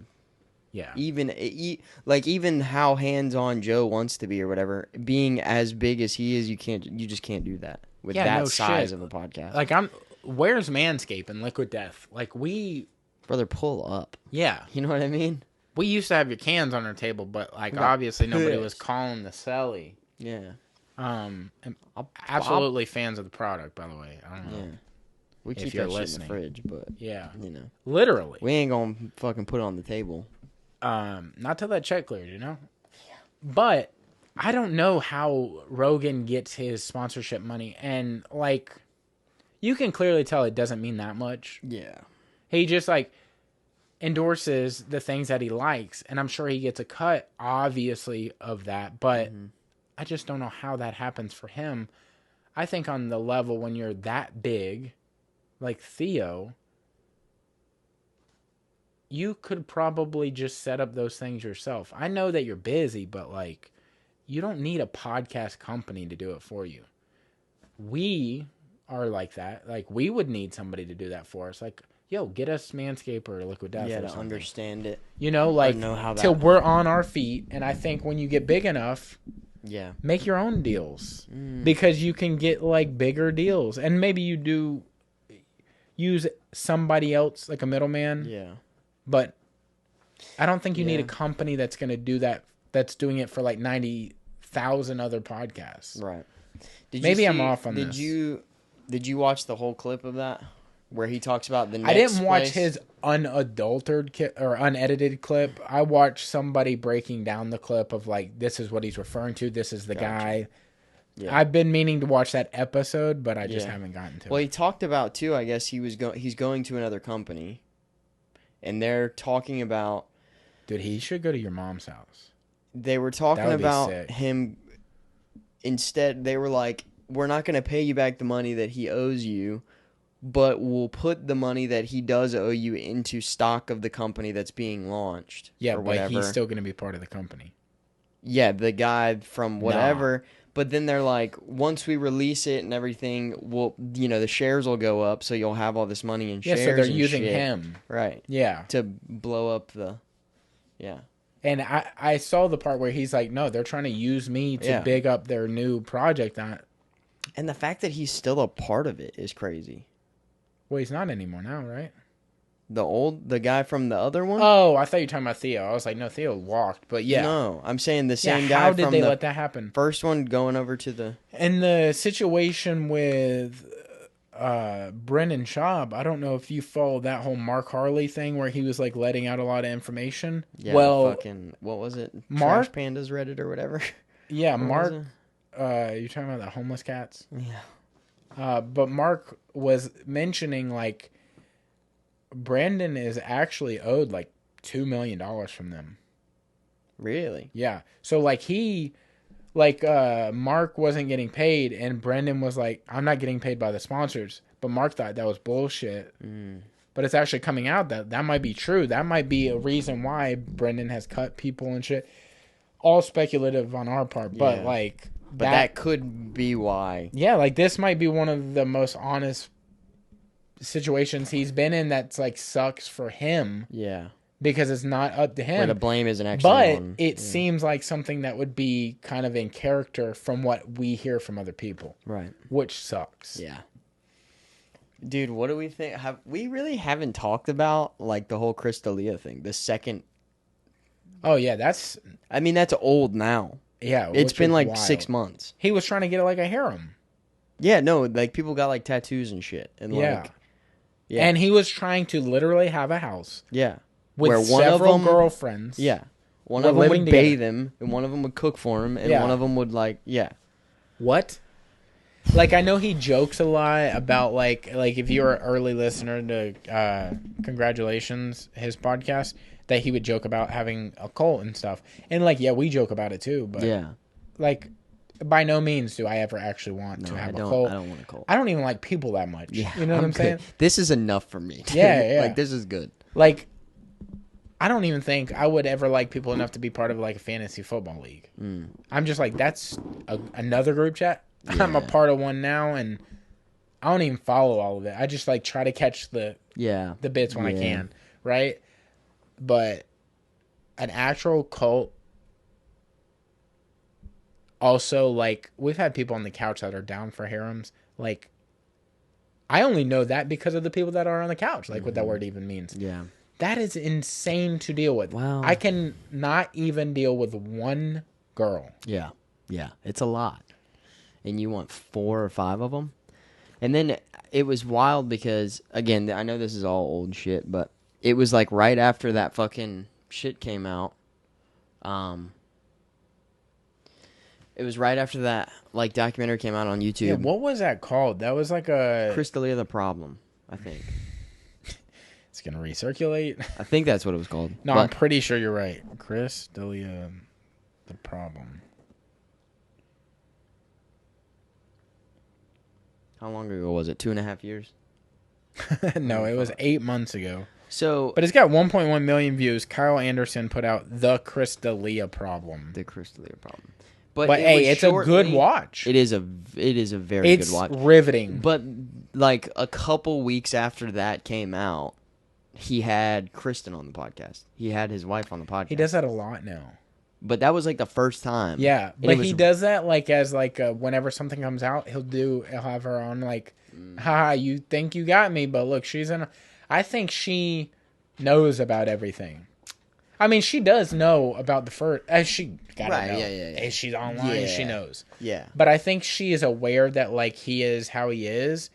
Yeah. Even how hands-on Joe wants to be or whatever, being as big as he is, you just can't do that with that size of a podcast. Like, where's Manscaped and Liquid Death? Like, Brother, pull up. Yeah. You know what I mean? We used to have your cans on our table, but like Got obviously nobody was pissed. calling the celly. Yeah. And absolutely fans of the product, by the way. I don't know. Yeah. We If keep you're that shit in listening. the fridge, but Yeah. you know. Literally. We ain't gonna fucking put it on the table. Not till that check clears, you know? But I don't know how Rogan gets his sponsorship money. And, like, you can clearly tell it doesn't mean that much. Yeah. He just, like, endorses the things that he likes. And I'm sure he gets a cut, obviously, of that. But I just don't know how that happens for him. I think on the level when you're that big, like Theo, you could probably just set up those things yourself. I know that you're busy, but like, you don't need a podcast company to do it for you. We are like that. Like, we would need somebody to do that for us. Like, yo, get us Manscaped or Liquid Death Yeah, or to something. understand it. You know, like, know how that till we're on our feet. And I think when you get big enough, Yeah. make your own deals. Because you can get, like, bigger deals. And maybe you do use somebody else, like a middleman. Yeah. But I don't think you need a Yeah. company that's going to do that, that's doing it for like 90,000 other podcasts. Right. Maybe I'm off on did this. Did you watch the whole clip of that where he talks about the next I didn't watch place? his unadulterated or unedited clip. I watched somebody breaking down the clip of like, this is what he's referring to. This is the guy. Yeah. I've been meaning to watch that episode, but I just Yeah. haven't gotten to Well, it. he talked about too, I guess he's going to another company. And they're talking about Dude, he should go to your mom's house. they were talking That would be about sick. him instead they were like, we're not going to pay you back the money that he owes you, but we'll put the money that he does owe you into stock of the company that's being launched. Yeah, or but whatever. he's still going to be part of the company. Yeah, the guy from whatever. But then they're like, once we release it and everything, the shares will go up, so you'll have all this money in shares. Yeah, so they're and using shit. him. Right. Yeah. To blow up the. Yeah. And I saw the part where he's like, no, they're trying to use me to Yeah. big up their new project. And the fact that he's still a part of it is crazy. Well, he's not anymore now, right? The guy from the other one? Oh, I thought you were talking about Theo. I was like, no, Theo walked. But yeah. No, I'm saying the Yeah, same guy how did from they the let that happen? first one going over to the. And the situation with Brendan Schaub, I don't know if you followed that whole Mark Harley thing where he was like letting out a lot of information. Yeah, well, fucking, what was it? Mark- Trash Pandas Reddit or whatever? yeah, What Mark, was you're talking about the homeless cats? Yeah. But Mark was mentioning like Brandon is actually owed like $2 million from them. Really? Yeah. So like Mark wasn't getting paid and Brendan was like, I'm not getting paid by the sponsors. But Mark thought that was bullshit. But it's actually coming out that might be true. That might be a reason why Brendan has cut people and shit. All speculative on our part, but Yeah. like But that could be why. yeah, like this might be one of the most honest situations he's been in that's like sucks for him Yeah. because it's not up to Where the him. blame isn't actually But on. it seems like something that would be kind of in character from what we hear from other people, Right. which sucks. Yeah. Dude, what do we think? We really haven't talked about like the whole Chris D'Elia thing. The second. Oh yeah, that's old now. yeah. It's which been is like wild. 6 months. He was trying to get it like a harem. Yeah, no, like people got like tattoos and shit, and Yeah. like, yeah, And he was trying to literally have a house yeah, with Where one of several them- girlfriends. yeah. One We're of them living would bathe him, and one of them would cook for him, and Yeah. one of them would like, yeah, What? Like I know he jokes a lot about like if you're an early listener to Congratulations, his podcast, that he would joke about having a cult and stuff. And like yeah, we joke about it too, but yeah. like by no means do I ever actually want to No, have I a don't. cult. I don't want a cult. I don't even like people that much. Yeah, You know what I'm good. saying? This is enough for me. dude. Yeah, yeah. Like this is good. Like I don't even think I would ever like people enough to be part of like a fantasy football league. I'm just like that's another group chat. I'm a Yeah. part of one now, and I don't even follow all of it. I just like try to catch the Yeah, bits when I Yeah. can, right? But an actual cult. Also, like we've had people on the couch that are down for harems. Like, I only know that because of the people that are on the couch. Like what that word even means. yeah, That is insane to deal with. Wow. I can not even deal with one girl. Yeah. Yeah. It's a lot. And you want 4 or 5 of them? And then it was wild because, again, I know this is all old shit, but it was like right after that fucking shit came out. It was right after that like documentary came out on YouTube. Yeah, what was that called? That was like a... Crystalia the Problem, I think. It's going to recirculate? I think that's what it was called. No, I'm pretty sure you're right. Crystalia the Problem. How long ago was it? 2.5 years? No, it was 8 months ago. So, but it's got 1.1 million views. Kyle Anderson put out The Crystalia Problem. The Crystalia Problem. But hey, it's a good watch. It is a very good watch. It's riveting. But like a couple weeks after that came out, he had Kristen on the podcast. He had his wife on the podcast. He does that a lot now. But that was like the first time. Yeah, but he does that like as like whenever something comes out, he'll have her on like, haha, you think you got me, but look, she's in. I think she knows about everything. I mean, she does know about the first. She gotta know. Yeah. As she's online, she knows. Yeah. But I think she is aware that like he is how he is,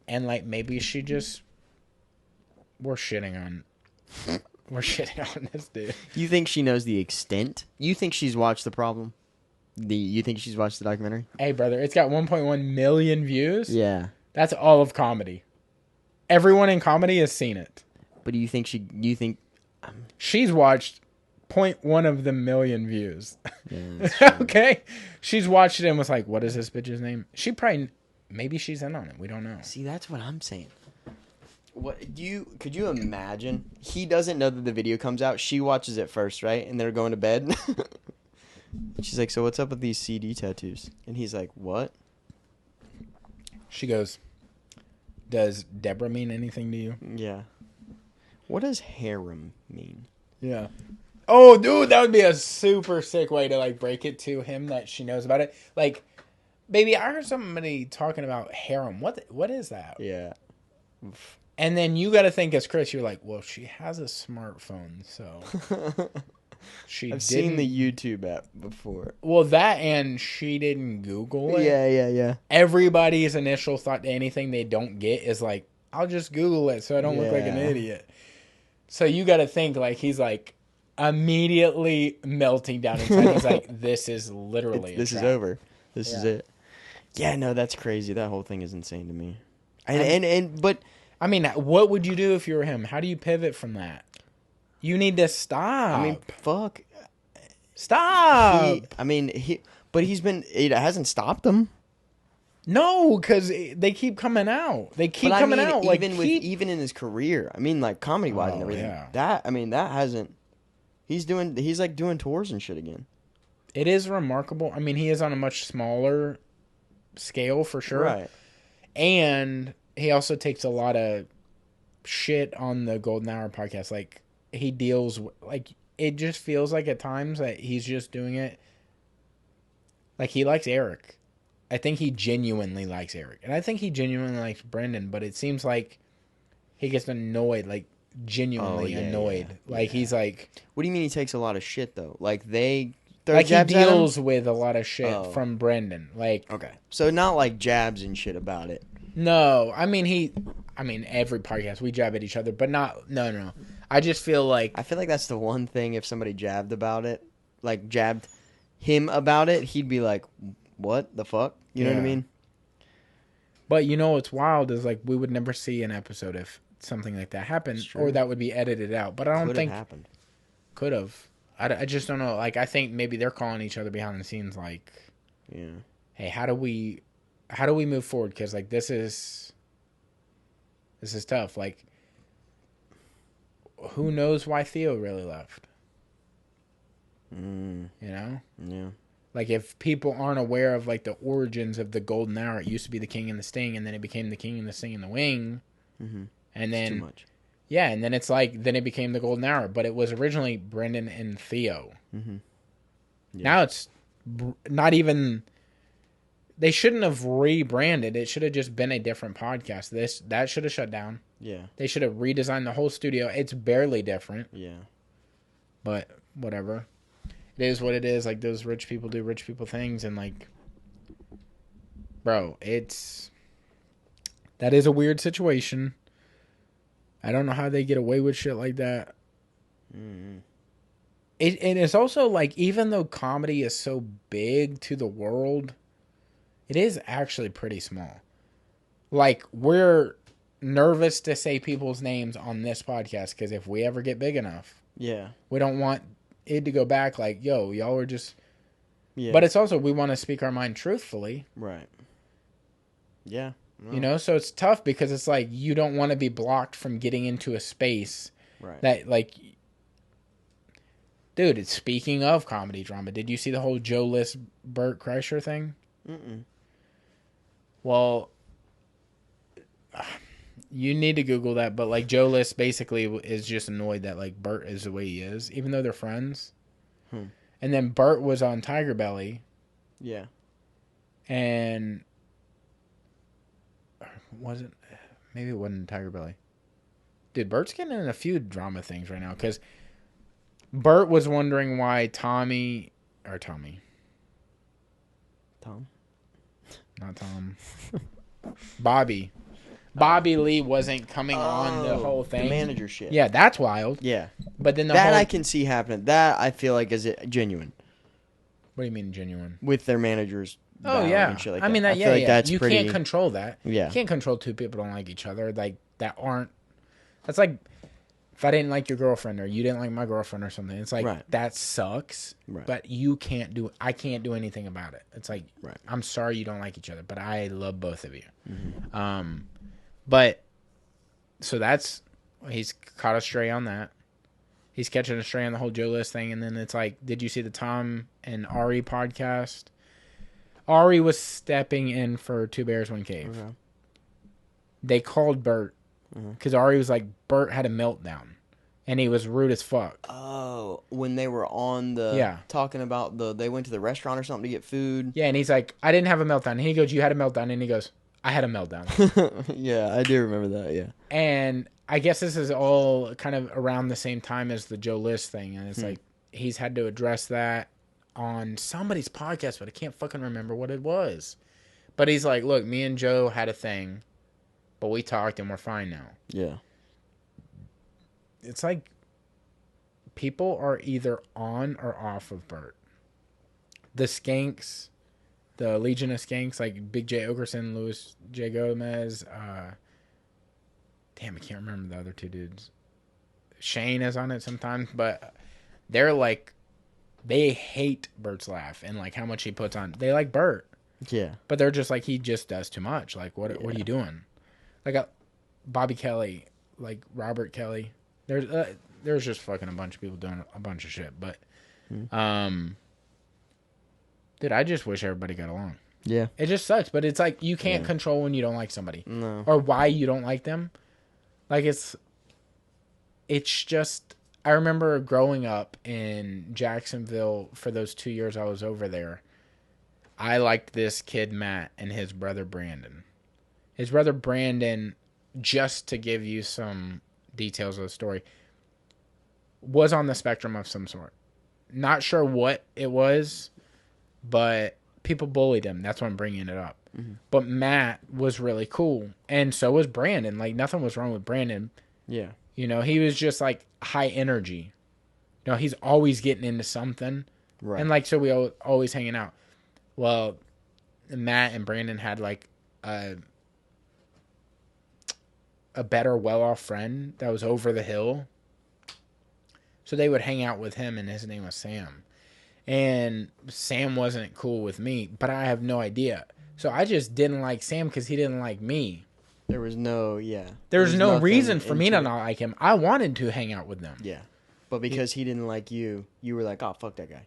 and like maybe she just we're shitting on this dude. You think she knows the extent? You think she's watched The Problem? You think she's watched the documentary? Hey, brother, it's got 1.1 million views. Yeah. That's all of comedy. Everyone in comedy has seen it. But do you think she's watched 0.1 of the million views? Yeah, okay. She's watched it and was like, what is this bitch's name? Maybe she's in on it. We don't know. See, that's what I'm saying. Could you imagine? He doesn't know that the video comes out. She watches it first, right? And they're going to bed. She's like, so what's up with these CD tattoos? And he's like, what? She goes, does Deborah mean anything to you? Yeah. What does harem mean? Yeah. Oh, dude, that would be a super sick way to like break it to him that she knows about it. Like, baby, I heard somebody talking about harem. What is that? Yeah. And then you got to think as Chris, you're like, well, she has a smartphone, so I've seen the YouTube app before. Well, that and she didn't Google it. Yeah. Everybody's initial thought to anything they don't get is like, I'll just Google it so I don't look like an idiot. So you got to think like he's like immediately melting down inside. He's like, this is literally this is over. This is it. Yeah, no, that's crazy. That whole thing is insane to me. But I mean, what would you do if you were him? How do you pivot from that? You need to stop. I mean, fuck. Stop. It hasn't stopped him. No, because they keep coming out. They keep coming out. Like even in his career. I mean, like comedy wise and everything. Yeah. That hasn't. He's like doing tours and shit again. It is remarkable. I mean, he is on a much smaller scale for sure. Right. And he also takes a lot of shit on the Golden Hour podcast. Like he deals with, like it just feels like at times that he's just doing it. Like he likes Eric. I think he genuinely likes Eric. And I think he genuinely likes Brendan, but it seems like he gets annoyed, like genuinely annoyed. Yeah. Like he's like... What do you mean he takes a lot of shit, though? Like he deals with a lot of shit from Brendan. Like... Okay. So not like jabs and shit about it. No. I mean, every podcast, we jab at each other, but not... No. I just feel like... I feel like that's the one thing if somebody jabbed about it, like jabbed him about it, he'd be like... What the fuck? You know what I mean? But you know what's wild is like we would never see an episode if something like that happened, or that would be edited out. But I don't think happened. Could have. I just don't know. Like I think maybe they're calling each other behind the scenes. Like, hey, how do we move forward? Because like this is tough. Like, who knows why Theo really left? You know? Yeah. Like, if people aren't aware of, like, the origins of the Golden Hour, it used to be the King and the Sting, and then it became the King and the Sting and the Wing. Mm-hmm. And then... It's too much. Yeah, and then it's like... Then it became the Golden Hour, but it was originally Brendan and Theo. Mm-hmm. Yeah. Now it's not even... They shouldn't have rebranded. It should have just been a different podcast. That should have shut down. Yeah. They should have redesigned the whole studio. It's barely different. Yeah. But whatever. It is what it is. Like, those rich people do rich people things. And, like, bro, that is a weird situation. I don't know how they get away with shit like that. Mm-hmm. And it's also, like, even though comedy is so big to the world, it is actually pretty small. Like, we're nervous to say people's names on this podcast because if we ever get big enough, yeah, we don't want it to go back like, yo, y'all were just... Yeah. But it's also, we want to speak our mind truthfully. Right. Yeah. No. You know, so it's tough because it's like you don't want to be blocked from getting into a space that, like... Dude, it's speaking of comedy drama. Did you see the whole Joe List Burt Kreischer thing? Mm-mm. Well, you need to Google that, but like Joe List basically is just annoyed that like Burt is the way he is, even though they're friends. And then Burt was on Tiger Belly. Yeah. And wasn't maybe it wasn't Tiger Belly. Dude, Burt's getting in a few drama things right now because Burt was wondering why Tom. Not Tom. Bobby Lee wasn't coming on the whole thing. The manager shit. Yeah, that's wild. Yeah. But then I can see happening. That I feel like is genuine. What do you mean genuine? With their managers. Oh yeah. And shit like I mean that. that. I feel like that's you pretty... can't control that. Yeah. You can't control two people who don't like each other. Like that aren't. That's like if I didn't like your girlfriend or you didn't like my girlfriend or something. It's like that sucks. Right. But I can't do anything about it. It's like I'm sorry you don't like each other, but I love both of you. Mm-hmm. But so he's caught a stray on that. He's catching a stray on the whole Joe List thing, and then it's like, did you see the Tom and Ari podcast? Ari was stepping in for Two Bears, One Cave. Okay. They called Burt because Ari was like, Burt had a meltdown, and he was rude as fuck. Oh, when they were on talking about they went to the restaurant or something to get food. Yeah, and he's like, I didn't have a meltdown. And he goes, you had a meltdown, and he goes, I had a meltdown. Yeah, I do remember that, yeah. And I guess this is all kind of around the same time as the Joe List thing. And it's like, he's had to address that on somebody's podcast, but I can't fucking remember what it was. But he's like, look, me and Joe had a thing, but we talked and we're fine now. Yeah. It's like people are either on or off of Burt. The Skanks... The Legion of Skanks, like Big J. Okerson, Louis J. Gomez. Damn, I can't remember the other two dudes. Shane is on it sometimes, but they're like, they hate Burt's laugh and like how much he puts on. They like Burt. Yeah. But they're just like, he just does too much. Like, what are you doing? Like Bobby Kelly, like Robert Kelly. There's just fucking a bunch of people doing a bunch of shit. But, dude, I just wish everybody got along. Yeah. It just sucks, but it's like you can't control when you don't like somebody. No. Or why you don't like them. Like it's just I remember growing up in Jacksonville for those 2 years I was over there. I liked this kid Matt and his brother Brandon. His brother Brandon, just to give you some details of the story, was on the spectrum of some sort. Not sure what it was. But people bullied him. That's why I'm bringing it up. Mm-hmm. But Matt was really cool. And so was Brandon. Like, nothing was wrong with Brandon. Yeah. You know, he was just, like, high energy. You know, he's always getting into something. Right. And, like, so we always hanging out. Well, Matt and Brandon had, like, a better well-off friend that was over the hill. So they would hang out with him, and his name was Sam. And Sam wasn't cool with me, but I have no idea. So I just didn't like Sam because he didn't like me. There was no reason for me to not like him. I wanted to hang out with them. Yeah. But because he didn't like you, you were like, oh, fuck that guy.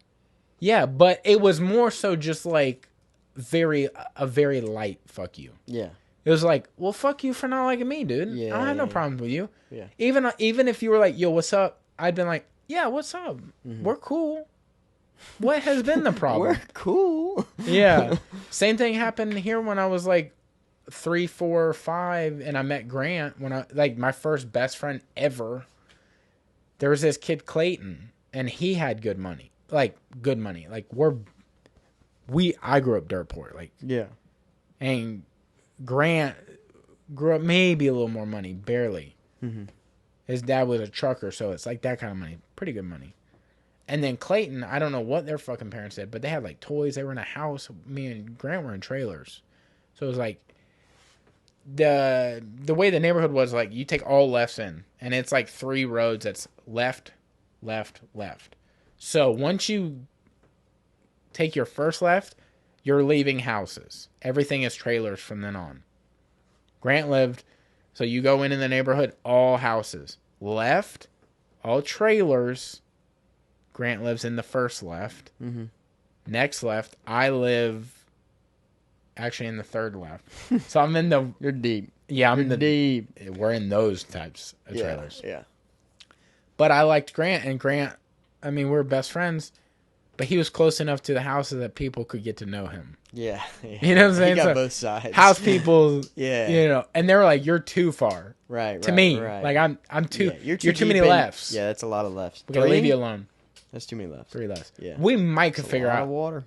Yeah, but it was more so just like a very light fuck you. Yeah. It was like, well, fuck you for not liking me, dude. Yeah, I don't have no problems with you. Yeah. Even if you were like, yo, what's up? I'd been like, yeah, what's up? Mm-hmm. We're cool. What has been the problem? We're cool. Yeah. Same thing happened here when I was like 3, 4, 5, and I met Grant when I like my first best friend ever. There was this kid Clayton, and he had good money. Like good money. Like I grew up dirt poor. Like Yeah. and Grant grew up maybe a little more money, barely. Mm-hmm. His dad was a trucker, so it's like that kind of money. Pretty good money. And then Clayton, I don't know what their fucking parents did, but they had like toys. They were in a house. Me and Grant were in trailers. So it was like the way the neighborhood was, like you take all lefts in, and it's like 3 roads that's left, left, left. So once you take your first left, you're leaving houses. Everything is trailers from then on. Grant lived, so you go in the neighborhood, all houses. Left, all trailers. Grant lives in the first left. Mm-hmm. Next left, I live actually in the third left. So I'm in the... You're deep. Yeah, You're deep. We're in those types of trailers. Yeah. But I liked Grant, and Grant, I mean, we're best friends, but he was close enough to the houses that people could get to know him. Yeah. You know what I'm saying? He got So, both sides. house people, Yeah. you know, and they were like, you're too far. Right. To me. Like, I'm too, Yeah, you're too many deep in- lefts. Yeah, that's a lot of lefts. We're going to leave you alone. That's too many lefts. 3 lefts. Yeah. We might could figure out water.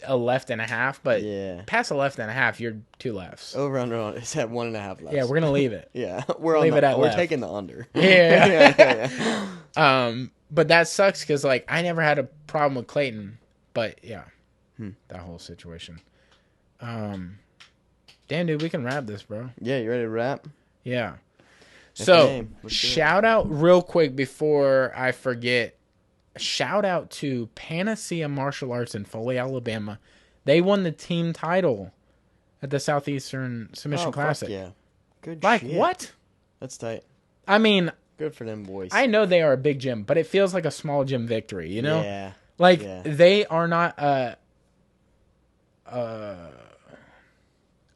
a left and a half, but Yeah. past a left and a half, you're 2 lefts. Over under on it's at 1.5 lefts. Yeah, we're gonna leave it. Yeah, We're taking the under. Yeah. But that sucks because like I never had a problem with Clayton, but yeah, that whole situation. Damn, dude, we can wrap this, bro. Yeah, you ready to wrap? Yeah. That's the So name. Let's do it. shout out real quick before I forget. Shout out to Panacea Martial Arts in Foley, Alabama. They won the team title at the Southeastern Submission Classic. Fuck yeah. Good Like, shit. what? That's tight. I mean, Good for them boys. I know they are a big gym, but it feels like a small gym victory, you know? Yeah. Like, Yeah. they are not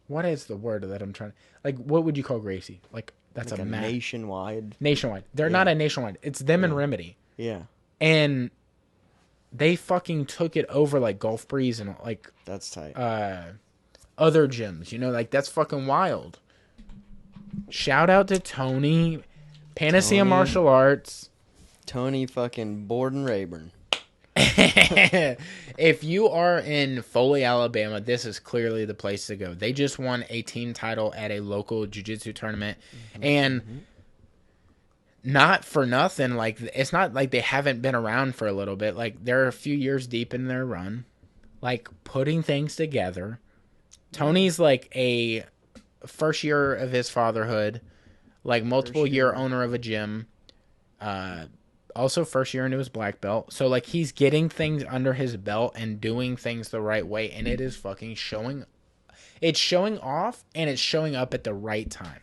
what is the word that I'm trying to... Like, what would you call Gracie? Like, that's Like a nationwide. Nationwide. They're not a nationwide. It's them and Remedy. Yeah. And they fucking took it over, like, Gulf Breeze and, like... That's tight. Other gyms, you know? Like, that's fucking wild. Shout out to Tony... Panacea Tony. Martial Arts. Tony fucking Borden Rayburn. If you are in Foley, Alabama, this is clearly the place to go. They just won a team title at a local jiu-jitsu tournament. And not for nothing, like it's not like they haven't been around for a little bit. Like they're a few years deep in their run, like putting things together. Tony's like a first year of his fatherhood. Like multiple year owner of a gym, also first year into his black belt. So like he's getting things under his belt and doing things the right way, and it is fucking showing. It's showing off and it's showing up at the right time.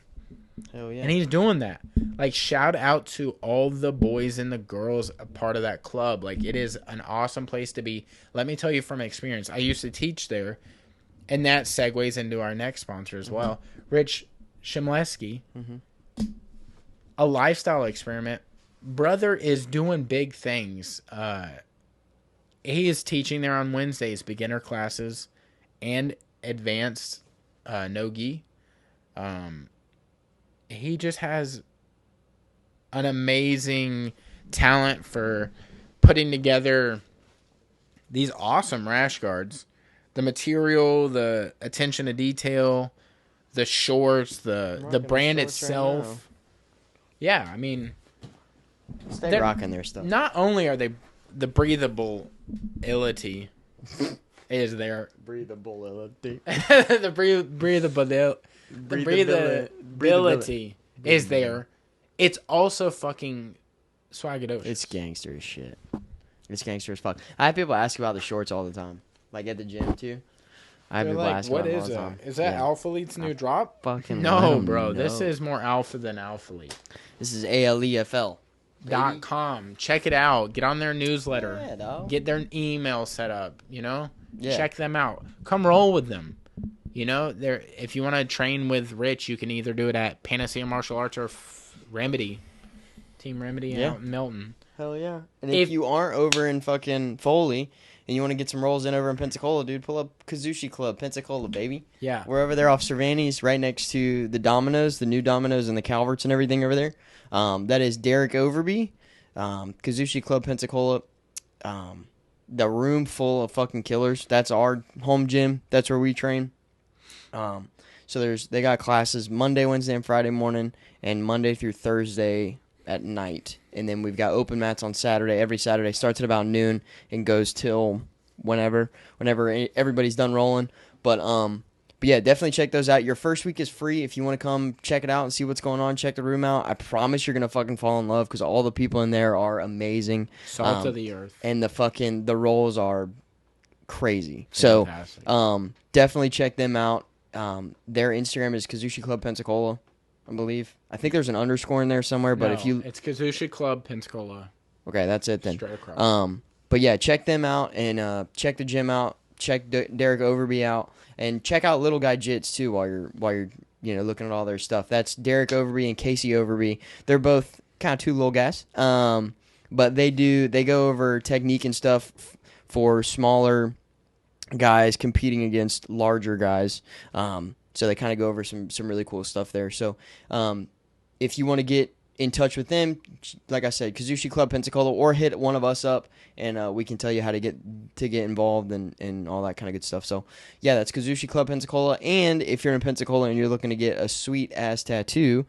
Hell yeah. And he's doing that. Like shout out to all the boys and the girls a part of that club. Like it is an awesome place to be. Let me tell you from experience. I used to teach there, and that segues into our next sponsor as well, Rich Shimleski. A lifestyle experiment. Brother is doing big things. He is teaching there on Wednesdays, beginner classes and advanced no-gi. He just has an amazing talent for putting together these awesome rash guards. The material, the attention to detail, the shorts, the brand itself. Right, yeah, I mean, stay rocking their stuff. not only are they the breathability is there, Breathability. the breathability is there. It's also fucking swagadocious. It's gangster as shit. It's gangster as fuck. I have people ask about the shorts all the time, like at the gym too. I have They're people like, ask what about them all is the that? time. Is that Yeah. Alpha Elite's new drop? Fucking let No, 'em bro. know. This is more alpha than Alpha Elite. This is ALEFL. .com. Check it out. Get on their newsletter. Yeah, dog. Get their email set up. You know, Yeah. check them out. Come roll with them. You know, there. If you want to train with Rich, you can either do it at Panacea Martial Arts or Remedy, Team Remedy out in Milton. Hell yeah. And if you aren't over in fucking Foley and you want to get some rolls in over in Pensacola, dude, pull up Kazushi Club, Pensacola, baby. Yeah. We're over there off Cervantes, right next to the Domino's, the new Domino's and the Calverts and everything over there. That is Derek Overby, Kazushi Club, Pensacola. The room full of fucking killers. That's our home gym. That's where we train. So they got classes Monday, Wednesday, and Friday morning, and Monday through Thursday at night. And then we've got open mats on Saturday. Every Saturday starts at about noon and goes till whenever everybody's done rolling. But yeah, definitely check those out. Your first week is free if you want to come check it out and see what's going on. Check the room out. I promise you're gonna fucking fall in love because all the people in there are amazing. Salt of the earth. And the rolls are crazy. Fantastic. So definitely check them out. Their Instagram is Kazushi Club Pensacola, I believe. I think there's an underscore in there somewhere, but it's Kazushi Club Pensacola. Okay, that's it then. Straight across. But yeah, check them out and check the gym out. Check Derek Overby out and check out Little Guy Jits too while you're looking at all their stuff. That's Derek Overby and Casey Overby. They're both kind of two little guys. But they go over technique and stuff for smaller guys competing against larger guys. So they kind of go over some really cool stuff there. So if you want to get in touch with them, like I said, Kazushi Club Pensacola, or hit one of us up, and we can tell you how to get involved and all that kind of good stuff. So yeah, that's Kazushi Club Pensacola. And if you're in Pensacola and you're looking to get a sweet ass tattoo,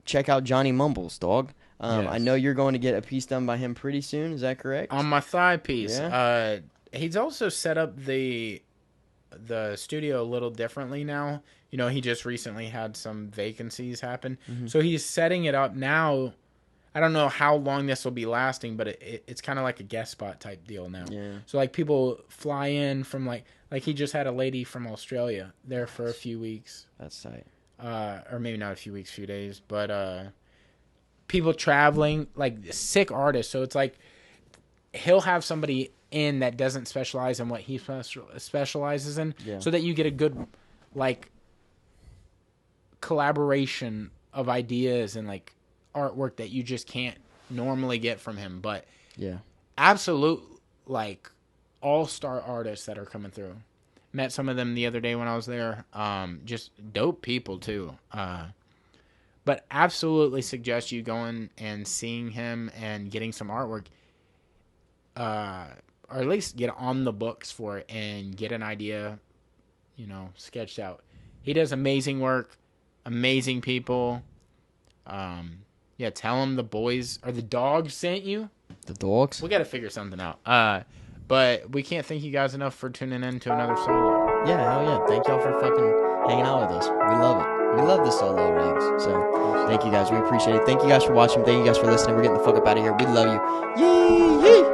check out Johnny Mumbles, dog. Yes. I know you're going to get a piece done by him pretty soon. Is that correct? On my thigh piece. Yeah. He's also set up the studio a little differently now. He just recently had some vacancies happen. Mm-hmm. So he's setting it up now. I don't know how long this will be lasting, but it's kind of like a guest spot type deal now. Yeah. So like people fly in from like he just had a lady from Australia there for a few weeks. That's tight. Or maybe not a few weeks, few days, but people traveling, like sick artists. So it's like he'll have somebody in that doesn't specialize in what he specializes in, so that you get a good like collaboration of ideas and like artwork that you just can't normally get from him. But yeah, absolute like all-star artists that are coming through. Met some of them the other day when I was there. Just dope people too. But absolutely suggest you going and seeing him and getting some artwork. Or at least get on the books for it and get an idea, sketched out. He does amazing work, amazing people. Yeah, tell him the boys or the dogs sent you. The dogs? We got to figure something out. But we can't thank you guys enough for tuning in to another solo. Yeah, hell yeah. Thank y'all for fucking hanging out with us. We love it. We love the solo rigs. So thank you guys. We appreciate it. Thank you guys for watching. Thank you guys for listening. We're getting the fuck up out of here. We love you. Yee!